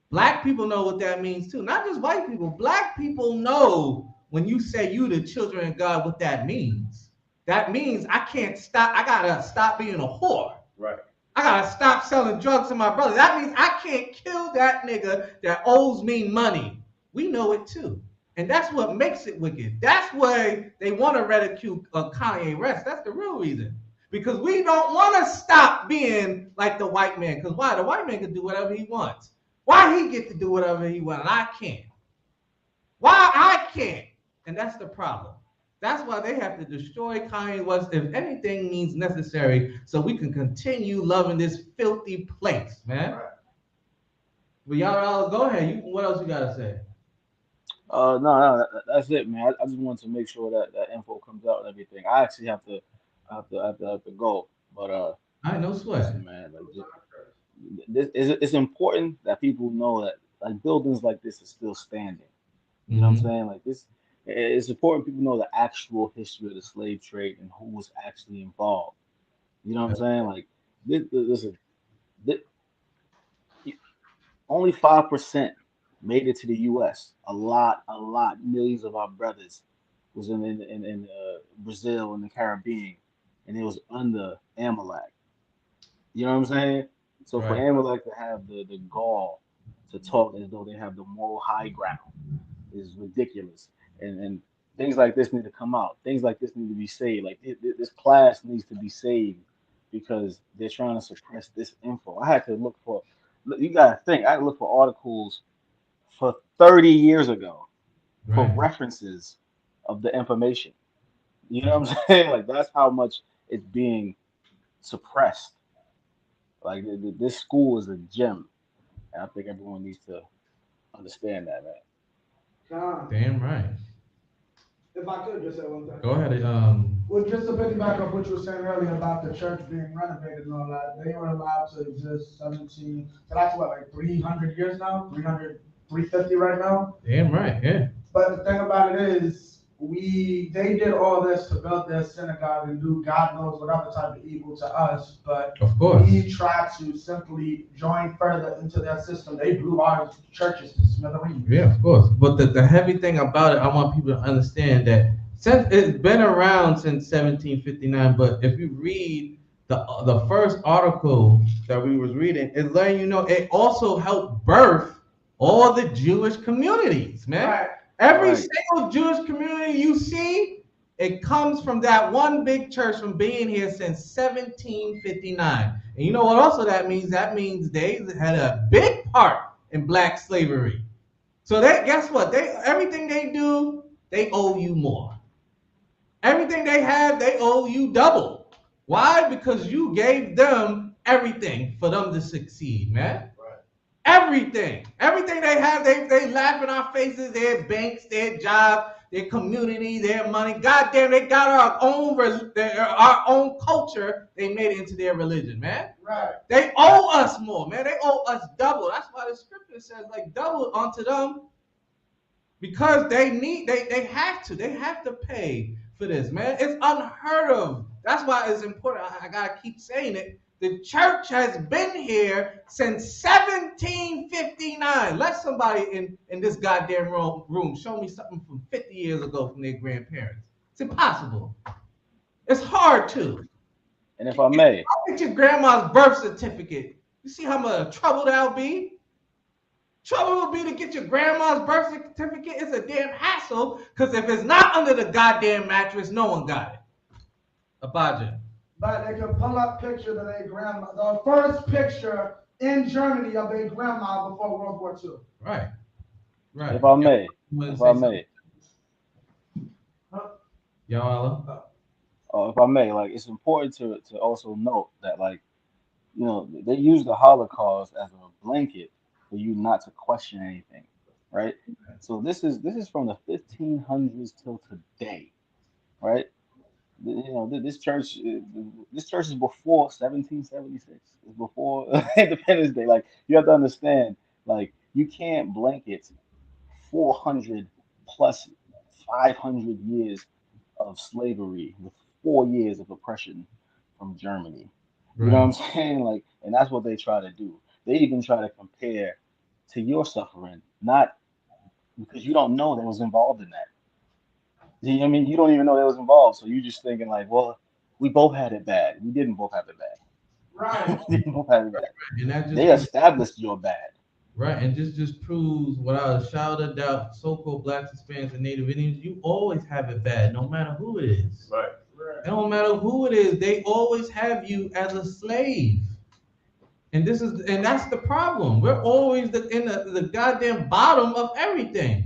Speaker 1: Black people know what that means too. Not just white people. Black people know when you say you the children of God, what that means. That means I can't stop. I gotta stop being a whore.
Speaker 6: Right.
Speaker 1: I gotta stop selling drugs to my brother. That means I can't kill that nigga that owes me money. We know it too. And that's what makes it wicked. That's why they want to ridicule Kanye West. That's the real reason. Because we don't want to stop being like the white man. Because why? The white man can do whatever he wants. Why he get to do whatever he wants and I can't? Why I can't? And that's the problem. That's why they have to destroy Kanye West if anything means necessary so we can continue loving this filthy place, man.
Speaker 5: Right.
Speaker 1: But y'all go ahead. What else you got to say?
Speaker 2: No, that's it, man. I just wanted to make sure that info comes out and everything. I actually have to go, but
Speaker 1: I no sweat.
Speaker 2: listen, man, it's important that people know that like buildings like this are still standing. You know what I'm saying? Like this, it's important people know the actual history of the slave trade and who was actually involved. You know what I'm saying? Like listen, only 5% made it to the U.S. A lot, millions of our brothers was in Brazil and the Caribbean, and it was under Amalek. You know what I'm saying? So for
Speaker 1: Right.
Speaker 2: Amalek to have the gall to talk as though they have the moral high ground is ridiculous. And things like this need to come out. Things like this need to be saved. Like this class needs to be saved because they're trying to suppress this info. I had to look for. You gotta think. I had to look for articles for 30 years ago for
Speaker 1: Right.
Speaker 2: references of the information. You know what I'm saying? Like that's how much it's being suppressed. Like this school is a gem, and I think everyone needs to understand that, man.
Speaker 5: Con,
Speaker 1: Damn right.
Speaker 5: if I could just say one thing.
Speaker 1: Go ahead.
Speaker 5: Well, just to piggyback off what you were saying earlier about the church being renovated and all that, they were allowed to exist 17, so that's what, like 300 years now? 350 right now?
Speaker 1: Damn right. Yeah.
Speaker 5: But the thing about it is, they did all this to build their synagogue and do God knows what other type of evil to us, but
Speaker 1: Of course.
Speaker 5: we tried to simply join further into their system. They blew our churches to smithereens.
Speaker 1: Yeah, of course. But the heavy thing about it, I want people to understand that since it's been around since 1759, but if you read the first article that we was reading, it's letting you know it also helped birth all the Jewish communities, man.
Speaker 5: Right.
Speaker 1: Every
Speaker 2: Right.
Speaker 1: single Jewish community you see, it comes from that one big church from being here since 1759. And you know what also that means? That means they had a big part in black slavery. So guess what? Everything they do, they owe you more. Everything they have, they owe you double. Why? Because you gave them everything for them to succeed, man. Everything they have, they laugh in our faces. Their banks, their jobs. their community, their money. Goddamn, they got our own culture. They made it into their religion, man.
Speaker 5: Right.
Speaker 1: They owe us more, man. They owe us double. That's why the scripture says like double unto them, because they have to pay for this, man. It's unheard of. That's why it's important. I gotta keep saying it. The church has been here since 1759. Let somebody in this goddamn room show me something from 50 years ago from their grandparents. It's impossible. It's hard to.
Speaker 2: And if I may,
Speaker 1: Get your grandma's birth certificate. You see how much trouble that'll be? Trouble will be to get your grandma's birth certificate. It's a damn hassle, because if it's not under the goddamn mattress, no one got it. Abaja.
Speaker 5: But they can pull up pictures of their grandma, the first picture in Germany of their grandma before World War II.
Speaker 1: Right. Right.
Speaker 2: if I may,
Speaker 1: Y'all.
Speaker 2: if I may, like, it's important to also note that, like, you know, they use the Holocaust as a blanket for you not to question anything, right? So this is from the 1500s till today, right? You know, this church is before 1776. It's before Independence Day. Like, you have to understand, like, you can't blanket 400 plus 500 years of slavery with 4 years of oppression from Germany. You know what I'm saying? Like, and that's what they try to do. They even try to compare to your suffering, not because you don't know that was involved in that. You know what I mean? You don't even know that was involved, so you just thinking like, well, we both had it bad. We didn't both have it bad.
Speaker 5: Right.
Speaker 2: We didn't both have it bad.
Speaker 1: And that just
Speaker 2: They established your bad.
Speaker 1: Right, and just proves, without a shadow of doubt, so-called blacks, Hispanics, and Native Indians, you always have it bad, no matter who it is.
Speaker 6: Right.
Speaker 1: It don't matter who it is, they always have you as a slave. And that's the problem. We're always in the goddamn bottom of everything.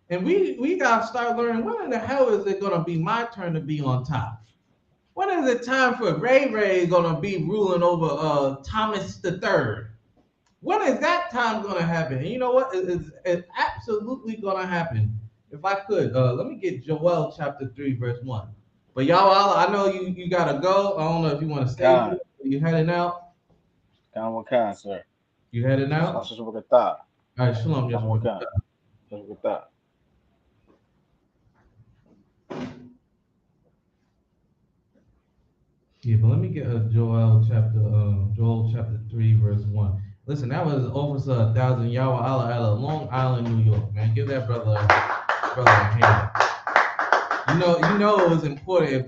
Speaker 1: And we gotta start learning, when in the hell is it gonna be my turn to be on top? When is it time for Ray gonna be ruling over Thomas the Third? When is that time gonna happen? And you know what? It's absolutely gonna happen. If I could, let me get Joel chapter 3, verse 1. But y'all, I know you gotta go. I don't know if you want to stay.
Speaker 2: God.
Speaker 1: You heading out?
Speaker 2: Kind, sir.
Speaker 1: You heading out? All right, shalom. Yeah, but let me get Joel chapter 3, verse 1. Listen, that was Officer 1,000 Yawa Allah, Long Island, New York, man. Give that brother a hand. You know it was important if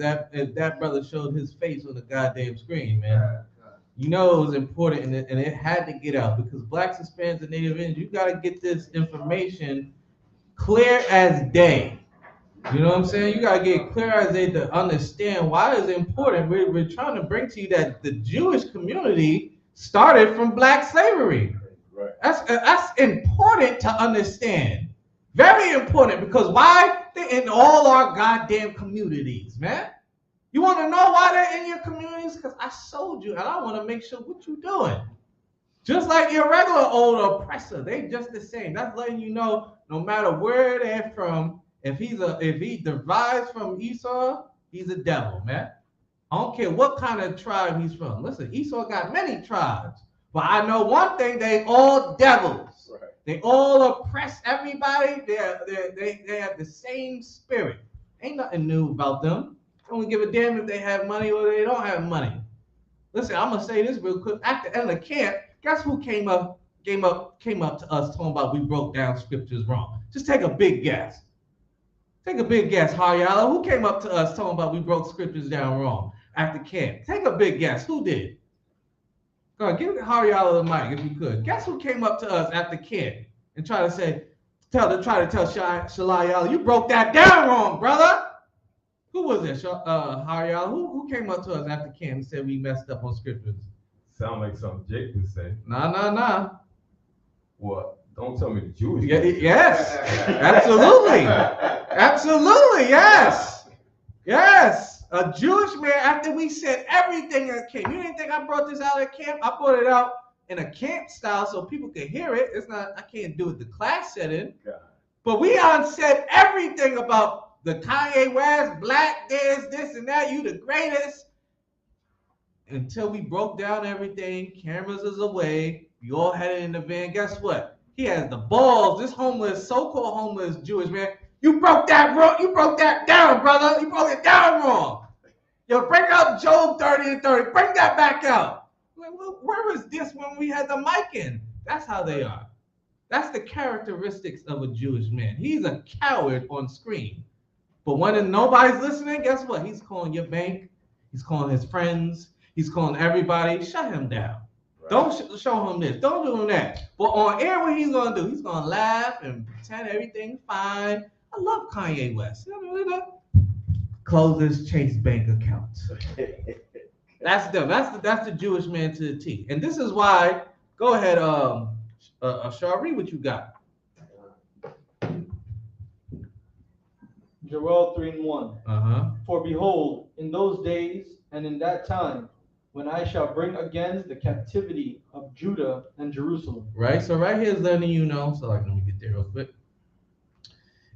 Speaker 1: that brother showed his face on the goddamn screen, man. You know it was important, and it had to get out, because blacks, Hispanics, and Native Indians, you got to get this information clear as day. You know what I'm saying? You got to get clear as day to understand why it's important. We're trying to bring to you that the Jewish community started from black slavery.
Speaker 6: Right.
Speaker 1: That's important to understand. Very important, because why? They're in all our goddamn communities, man. You want to know why they're in your communities? Because I sold you, and I want to make sure what you're doing. Just like your regular old oppressor, they just the same. That's letting you know, no matter where they're from, if he derives from Esau, he's a devil, man. I don't care what kind of tribe he's from. Listen, Esau got many tribes, but I know one thing: they all devils.
Speaker 6: Right.
Speaker 1: They all oppress everybody. They have the same spirit. Ain't nothing new about them. I don't give a damn if they have money or they don't have money. Listen, I'm gonna say this real quick. At the end of camp, guess who came up to us talking about we broke down scriptures wrong? Just take a big guess. Take a big guess, Haryala. Who came up to us talking about we broke scriptures down wrong after camp? Take a big guess. Who did? Go ahead, give Haryala the mic if you could. Guess who came up to us after camp and try to tell Shalayala, you broke that down wrong, brother. Who was it, Haryala? Who came up to us after camp and said we messed up on scriptures?
Speaker 6: Sound like something Jake would say.
Speaker 1: Nah.
Speaker 6: What? Don't tell me the Jewish.
Speaker 1: Yes, absolutely. Absolutely, yes. A Jewish man, after we said everything at camp. You didn't think I brought this out at camp? I brought it out in a camp style so people could hear it. It's not, I can't do it the class setting.
Speaker 6: God.
Speaker 1: But we said everything about the Kanye West, black this and that. You the greatest. Until we broke down everything, cameras is away. We all headed in the van. Guess what? He has the balls. This homeless, so-called homeless Jewish man. You broke that wrong. You broke that down, brother. You broke it down wrong. Yo, bring up Job 30 and 30. Bring that back out. Where was this when we had the mic in? That's how they are. That's the characteristics of a Jewish man. He's a coward on screen. But when nobody's listening, guess what? He's calling your bank. He's calling his friends. He's calling everybody. Shut him down. Right. Don't show him this. Don't do him that. But on air, what he's going to do? He's going to laugh and pretend everything's fine. I love Kanye West. Close his Chase bank accounts. That's them. That's the Jewish man to the T. And this is why, go ahead, Ashar, read what you got.
Speaker 3: Joel 3:1.
Speaker 1: Uh-huh.
Speaker 3: For behold, in those days and in that time, when I shall bring again the captivity of Judah and Jerusalem.
Speaker 1: Right. So right here is letting you know. So let me get there real quick.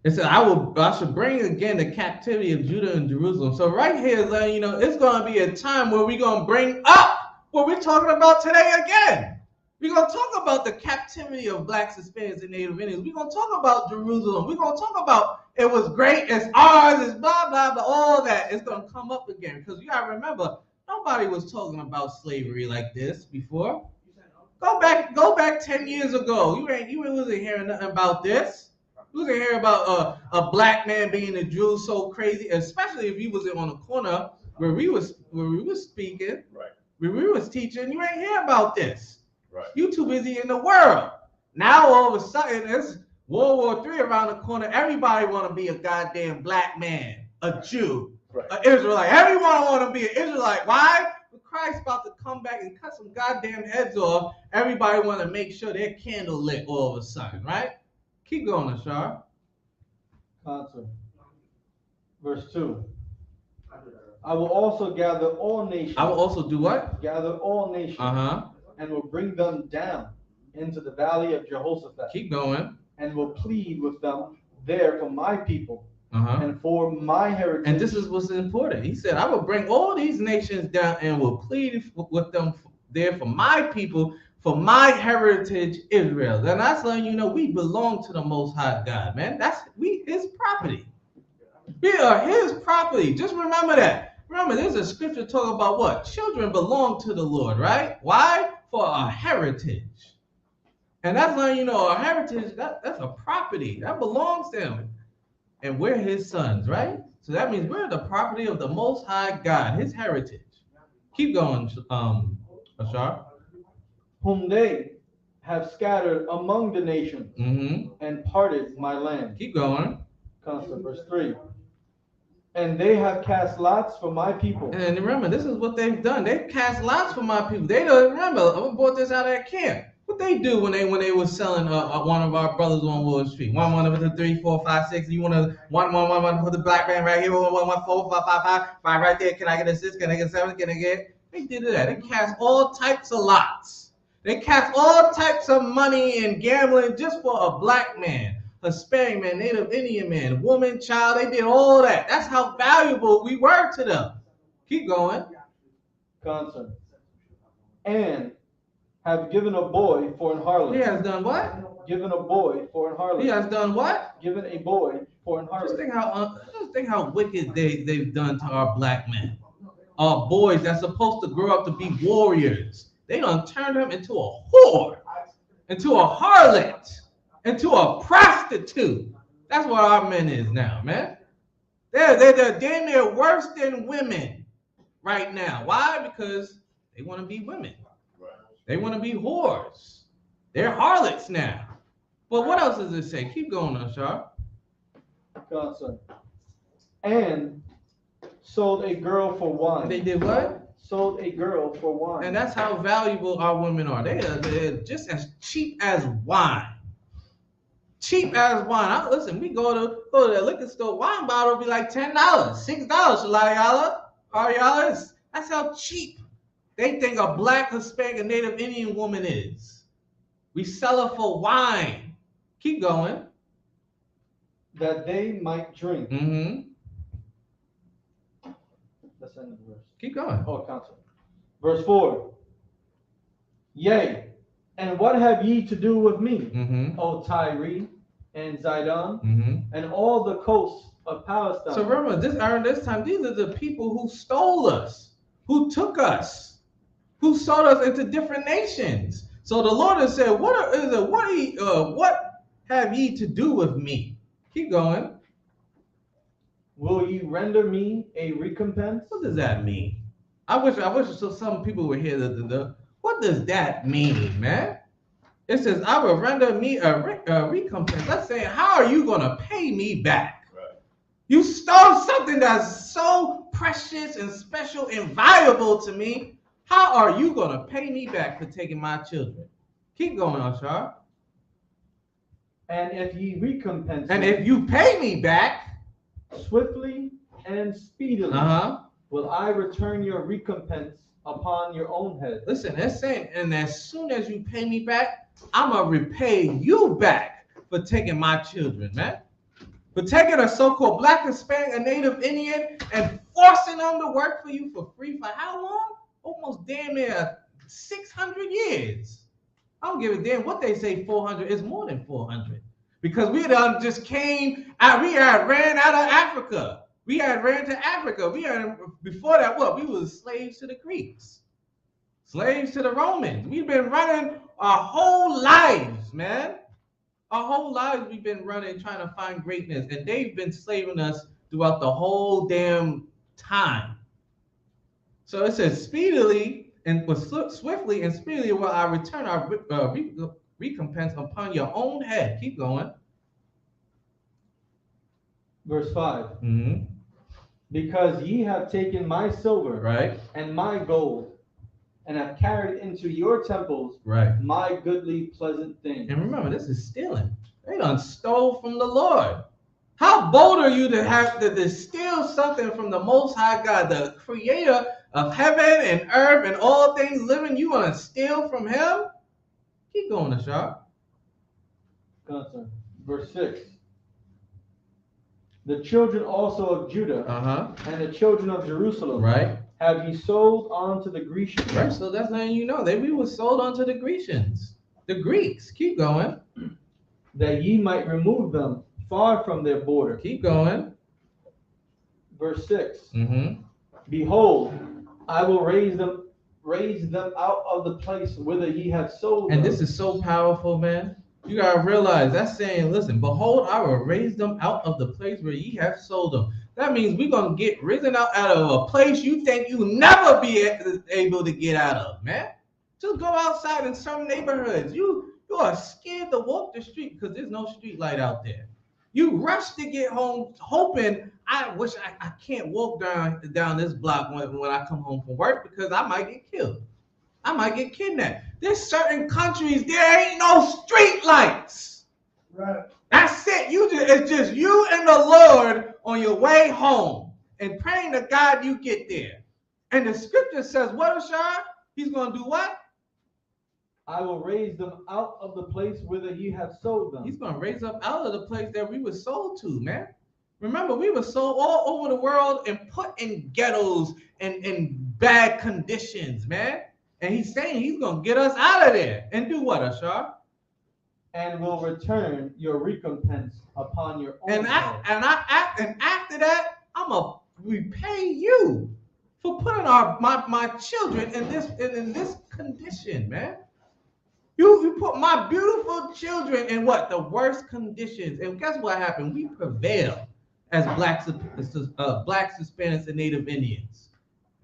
Speaker 1: It said, I should bring again the captivity of Judah and Jerusalem. So right here is letting you know it's going to be a time where we're going to bring up what we're talking about today again. We're going to talk about the captivity of blacks, Hispanics, and Native Indians. We're going to talk about Jerusalem. We're going to talk about it was great, it's ours, it's blah, blah, blah, all that. It's going to come up again. Because you got to remember, nobody was talking about slavery like this before. Go back 10 years ago. You wasn't hearing nothing about this. You wasn't hearing about a black man being a Jew so crazy, especially if you was on the corner where we was speaking, right, where we was teaching. You ain't hear about this. Right. You too busy in the world. Now all of a sudden it's World War III around the corner. Everybody want to be a goddamn black man, a Jew, right, an Israelite. Everyone want to be an Israelite. Why? Christ about to come back and cut some goddamn heads off. Everybody want to make sure their candle lit all of a sudden, right? Keep going, Ashar.
Speaker 3: Answer. Verse 2. I will also gather all nations.
Speaker 1: I will also do what?
Speaker 3: Gather all nations. And will bring them down into the valley of Jehoshaphat.
Speaker 1: Keep going.
Speaker 3: And will plead with them there for my people. And for my heritage.
Speaker 1: And this is what's important. He said, I will bring all these nations down and will plead with them there for my people, for my heritage, Israel. And that's letting you know we belong to the Most High God, man. We his property. We are his property. Just remember that. Remember, there's a scripture talking about what? Children belong to the Lord, right? Why? For our heritage. And that's letting you know our heritage, that's a property. That belongs to him. And we're his sons, right? So that means we're the property of the Most High God, his heritage. Keep going, Ashar.
Speaker 3: Whom they have scattered among the nations and parted my land.
Speaker 1: Keep going.
Speaker 3: Constant, verse 3. And they have cast lots for my people.
Speaker 1: And remember, this is what they've done. They've cast lots for my people. They don't remember. I brought this out of that camp. What they do when they were selling one of our brothers on Wall Street? One of the 3, 4, 5, 6. You want to one for the black man right here? 1, 4, 5, 5 right there. Can I get a 6? Can I get 7? Can I get? They did that. They cast all types of lots. They cast all types of money and gambling just for a black man, Hispanic man, Native Indian man, woman, child. They did all that. That's how valuable we were to them. Keep going.
Speaker 3: Concern. And have given a boy for an harlot.
Speaker 1: He has done what?
Speaker 3: Given a boy for an harlot.
Speaker 1: He has done what?
Speaker 3: Given a boy for an harlot.
Speaker 1: Just think how wicked they've done to our black men. Our boys that's supposed to grow up to be warriors. They done turned them into a whore, into a harlot, into a prostitute. That's what our men is now, man. They're damn near worse than women right now. Why? Because they want to be women. They want to be whores. They're harlots now. But what else does it say? Keep going, Ashar.
Speaker 3: Godson. And sold a girl for wine.
Speaker 1: They did what?
Speaker 3: Sold a girl for wine.
Speaker 1: And that's how valuable our women are. They're just as cheap as wine. Cheap as wine. Listen, we go to the liquor store. Wine bottle will be like $10, $6 for y'all. That's how cheap they think a black, Hispanic, and Native Indian woman is. We sell her for wine. Keep going.
Speaker 3: that they might drink.
Speaker 1: Mm-hmm.
Speaker 3: Let's end the verse.
Speaker 1: Keep going.
Speaker 3: Oh, counsel. Verse 4. Yea, and what have ye to do with me,
Speaker 1: Mm-hmm.
Speaker 3: O Tyre and Zidon,
Speaker 1: Mm-hmm.
Speaker 3: and all the coasts of Palestine?
Speaker 1: So remember, around this time, these are the people who stole us, who took us, who sold us into different nations. So the Lord has said, what have ye to do with me? Keep going.
Speaker 3: Will ye render me a recompense?
Speaker 1: What does that mean? I wish so some people would hear what does that mean, man? It says, I will render me a recompense. That's saying, how are you going to pay me back?
Speaker 6: Right.
Speaker 1: You stole something that's so precious and special and valuable to me. How are you going to pay me back for taking my children? Keep going, Ashar.
Speaker 3: And if ye recompense
Speaker 1: And
Speaker 3: me,
Speaker 1: if you pay me back,
Speaker 3: swiftly and speedily, will I return your recompense upon your own head.
Speaker 1: Listen, they're saying, and as soon as you pay me back, I'm going to repay you back for taking my children, man. For taking a so-called Black, Hispanic, a Native Indian and forcing them to work for you for free for how long? Almost damn near 600 years. I don't give a damn what they say 400. It's more than 400. Because we done just came out, we had ran out of Africa. We had ran to Africa. Before that, what? We was slaves to the Greeks. Slaves to the Romans. We've been running our whole lives, man. Our whole lives we've been running, trying to find greatness. And they've been slaving us throughout the whole damn time. So it says, speedily and swiftly and speedily will I return our recompense upon your own head. Keep going.
Speaker 3: Verse 5.
Speaker 1: Mm-hmm.
Speaker 3: Because ye have taken my silver
Speaker 1: Right.
Speaker 3: and my gold, and have carried into your temples
Speaker 1: Right.
Speaker 3: my goodly pleasant things.
Speaker 1: And remember, this is stealing. They done stole from the Lord. How bold are you to steal something from the Most High God, the creator of heaven and earth and all things living? You want to steal from him? Keep going, Ashar.
Speaker 3: Verse 6. The children also of Judah and the children of Jerusalem
Speaker 1: Right.
Speaker 3: have ye sold on to the Grecians.
Speaker 1: Right, so that's letting you know that we were sold on to the Grecians. The Greeks. Keep going.
Speaker 3: That ye might remove them far from their border.
Speaker 1: Keep going.
Speaker 3: Verse 6.
Speaker 1: Mm-hmm.
Speaker 3: Behold, I will raise them out of the place whither ye have sold them.
Speaker 1: And this is so powerful, man. You gotta realize that's saying, listen, behold, I will raise them out of the place where ye have sold them. That means we're gonna get risen out of a place you think you'll never be able to get out of, man. Just go outside in some neighborhoods. You are scared to walk the street because there's no street light out there. You rush to get home hoping, I wish I can't walk down this block when I come home from work because I might get killed. I might get kidnapped. There's certain countries, there ain't no street lights.
Speaker 5: Right.
Speaker 1: That's it. It's just you and the Lord on your way home and praying to God you get there. And the scripture says, what, Ashar? He's going to do what?
Speaker 3: I will raise them out of the place whither ye have sold them.
Speaker 1: He's going to raise up out of the place that we were sold to, man. Remember, we were sold all over the world and put in ghettos and in bad conditions, man. And he's saying he's going to get us out of there. And do what, Ashar?
Speaker 3: And will return your recompense upon your own head.
Speaker 1: And after that, I'm going to repay you for putting my children in this condition, man. You put my beautiful children in what? The worst conditions. And guess what happened? We prevail as blacks, Hispanics, and Native Indians.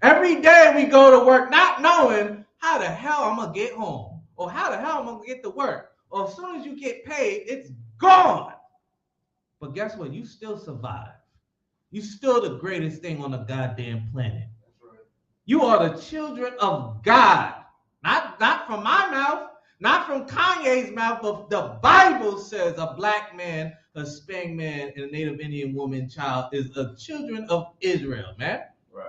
Speaker 1: Every day we go to work not knowing how the hell I'm going to get home or how the hell I'm going to get to work. Or as soon as you get paid, it's gone. But guess what? You still survive. You still the greatest thing on the goddamn planet.
Speaker 5: That's right.
Speaker 1: You are the children of God. Not from my mouth, not from Kanye's mouth, but the Bible says a black man, a Hispanic man, and a Native Indian woman child is the children of Israel, man.
Speaker 6: Right.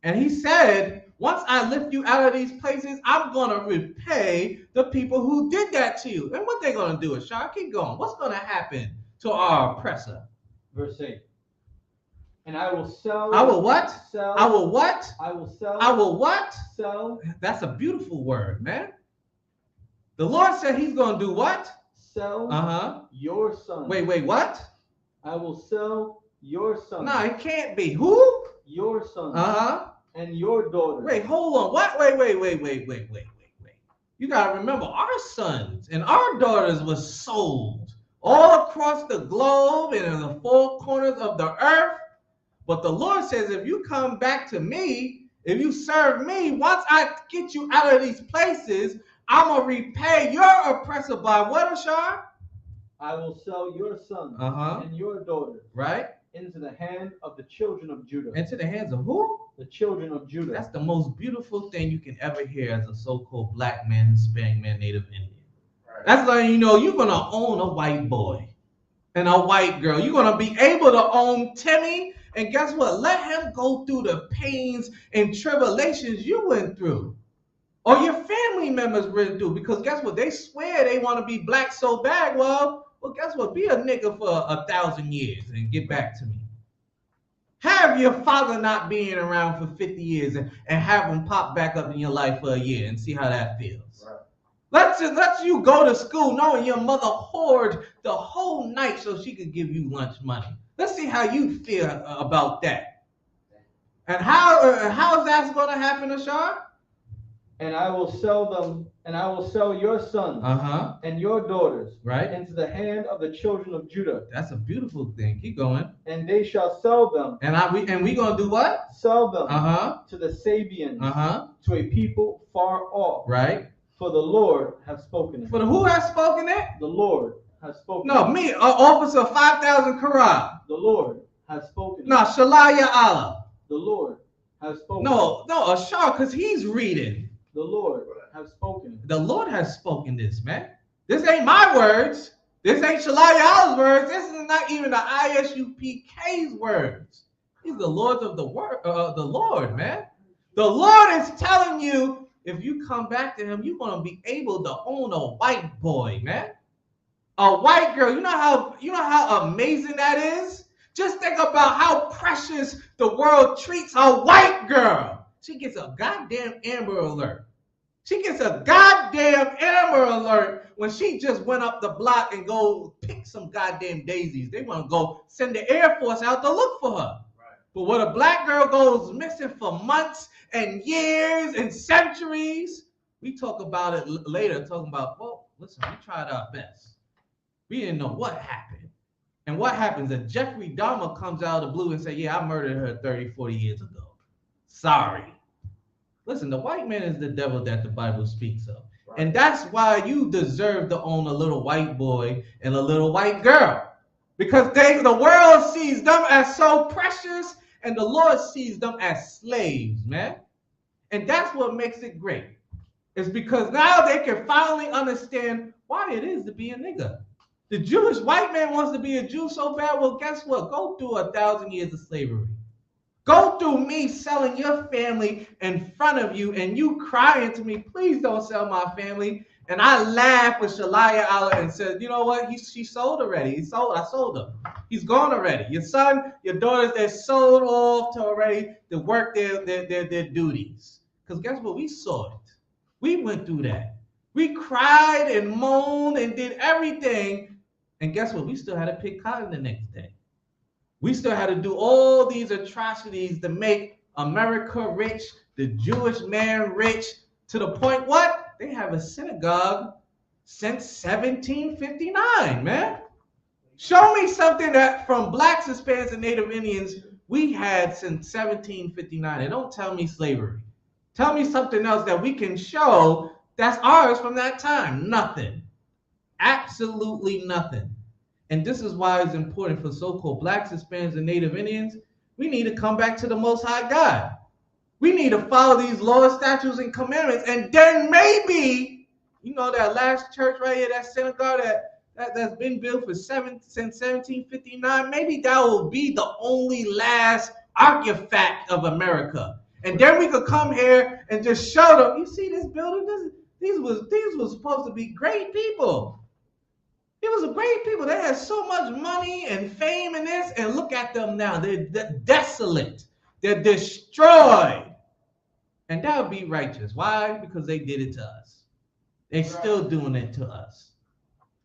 Speaker 1: And he said, once I lift you out of these places, I'm going to repay the people who did that to you. And what they're going to do is, Shah, keep going. What's going to happen to our oppressor?
Speaker 3: Verse 8. And I will sell.
Speaker 1: I will what?
Speaker 3: Sell.
Speaker 1: I will what?
Speaker 3: I will sell.
Speaker 1: I will what?
Speaker 3: Sell.
Speaker 1: That's a beautiful word, man. The Lord said he's going to do what?
Speaker 3: Sell. Your son.
Speaker 1: Wait, what?
Speaker 3: I will sell your son.
Speaker 1: No, it can't be. Who?
Speaker 3: Your son. And your daughter.
Speaker 1: Wait, hold on. What? Wait. You got to remember, our sons and our daughters were sold all across the globe and in the four corners of the earth. But the Lord says, if you come back to me, if you serve me, once I get you out of these places, I'm going to repay your oppressor by what, Ashar?
Speaker 3: I will sell your son and your daughter.
Speaker 1: Right?
Speaker 3: Into the hand of the children of Judah.
Speaker 1: Into the hands of who?
Speaker 3: The children of Judah.
Speaker 1: That's the most beautiful thing you can ever hear as a so-called black man, Hispanic man, Native Indian. Right. That's like, you know, you're going to own a white boy and a white girl. You're going to be able to own Timmy. And guess what? Let him go through the pains and tribulations you went through. Or your family members went through. Because guess what? They swear they want to be black so bad. Well, guess what? Be a nigga for 1,000 years and get back to me. Have your father not being around for 50 years and have him pop back up in your life for a year and see how that feels. Right. Let's you go to school knowing your mother hoard the whole night so she could give you lunch money. Let's see how you feel about that. And how is that going to happen, Ashar?
Speaker 3: And I will sell them, and I will sell your sons and your daughters into the hand of the children of Judah.
Speaker 1: That's a beautiful thing. Keep going.
Speaker 3: And they shall sell them.
Speaker 1: And we gonna do what?
Speaker 3: Sell them to the Sabians, to a people far off.
Speaker 1: Right.
Speaker 3: For the Lord has spoken it.
Speaker 1: For who has spoken it?
Speaker 3: The Lord has spoken
Speaker 1: it. No, me, officer 5,000 Quran.
Speaker 3: The Lord has spoken it.
Speaker 1: No, Shalaya Allah.
Speaker 3: The Lord has spoken it.
Speaker 1: No, Ashar, because he's reading.
Speaker 3: The Lord has spoken.
Speaker 1: The Lord has spoken this, man. This ain't my words. This ain't Shalaya's words. This is not even the ISUPK's words. These are the Lords of the Lord, man. The Lord is telling you, if you come back to him, you're going to be able to own a white boy, man. A white girl. You know how amazing that is? Just think about how precious the world treats a white girl. She gets a goddamn Amber Alert. She gets a goddamn Amber Alert when she just went up the block and go pick some goddamn daisies. They want to go send the Air Force out to look for her. Right. But when a black girl goes missing for months and years and centuries, we talk about it later, talking about, well, listen, we tried our best. We didn't know what happened. And what happens? If Jeffrey Dahmer comes out of the blue and say, yeah, I murdered her 30, 40 years ago. Sorry. Listen, the white man is the devil that the Bible speaks of. Right. And that's why you deserve to own a little white boy and a little white girl. Because the world sees them as so precious and the Lord sees them as slaves, man. And that's what makes it great. It's because now they can finally understand why it is to be a nigga. The Jewish white man wants to be a Jew so bad. Well, guess what? Go through 1,000 years of slavery. Go through me selling your family in front of you and you crying to me, please don't sell my family. And I laughed with Shalaya Allah and said, you know what? She sold already. I sold him. He's gone already. Your son, your daughters, they're sold off to already to work their duties. Because guess what? We saw it. We went through that. We cried and moaned and did everything. And guess what? We still had to pick cotton the next day. We still had to do all these atrocities to make America rich, the Jewish man rich, to the point what? They have a synagogue since 1759, man. Show me something that from blacks, Hispanics, and Native Indians we had since 1759. And don't tell me slavery. Tell me something else that we can show that's ours from that time. Nothing. Absolutely nothing. And this is why it's important for so-called blacks, Hispanics, and Native Indians. We need to come back to the Most High God. We need to follow these laws, statutes, and commandments. And then maybe, you know, that last church right here, that synagogue that's been built since 1759, maybe that will be the only last artifact of America. And then we could come here and just show them, you see this building? These was supposed to be great people. It was great people. They had so much money and fame in this, and look at them now. They're desolate. They're destroyed. And that would be righteous. Why? Because they did it to us. They're still doing it to us.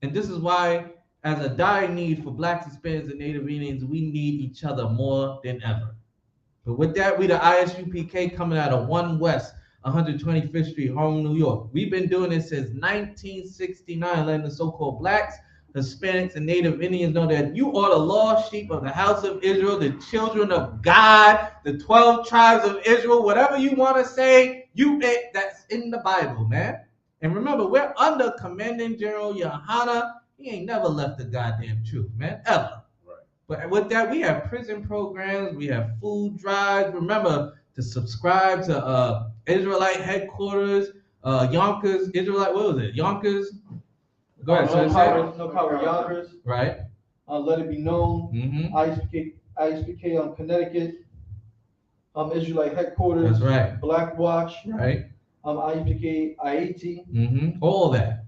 Speaker 1: And this is why, as a dire need for Blacks, Hispanics, and Native Indians, we need each other more than ever. But with that, we the ISUPK coming out of 1 West 125th Street, Harlem, New York. We've been doing this since 1969, letting the so-called Blacks, Hispanics, and Native Indians know that you are the lost sheep of the house of Israel, the children of God, the 12 tribes of Israel, whatever you want to say, that's in the Bible, man. And remember, we're under Commanding General Yohana. He ain't never left the goddamn truth, man, ever. Right. But with that, we have prison programs, we have food drives. Remember to subscribe to Israelite headquarters, Yonkers, Israelite, what was it? Yonkers. Go ahead.
Speaker 3: No power Yonkers.
Speaker 1: Right.
Speaker 3: Let it be known.
Speaker 1: Mm-hmm.
Speaker 3: ISPK on Connecticut. Israelite headquarters.
Speaker 1: That's right.
Speaker 3: Black Watch.
Speaker 1: Right.
Speaker 3: ISPK IAT.
Speaker 1: Mm-hmm. All that.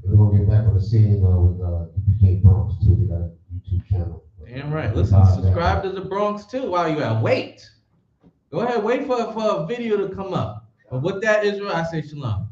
Speaker 4: We're gonna get back on the scene with UPK Bronx too. We got a YouTube channel.
Speaker 1: Damn right. Listen, subscribe to the Bronx too while you at. Wait. Go ahead. Wait for a video to come up. But with that, Israel, I say shalom.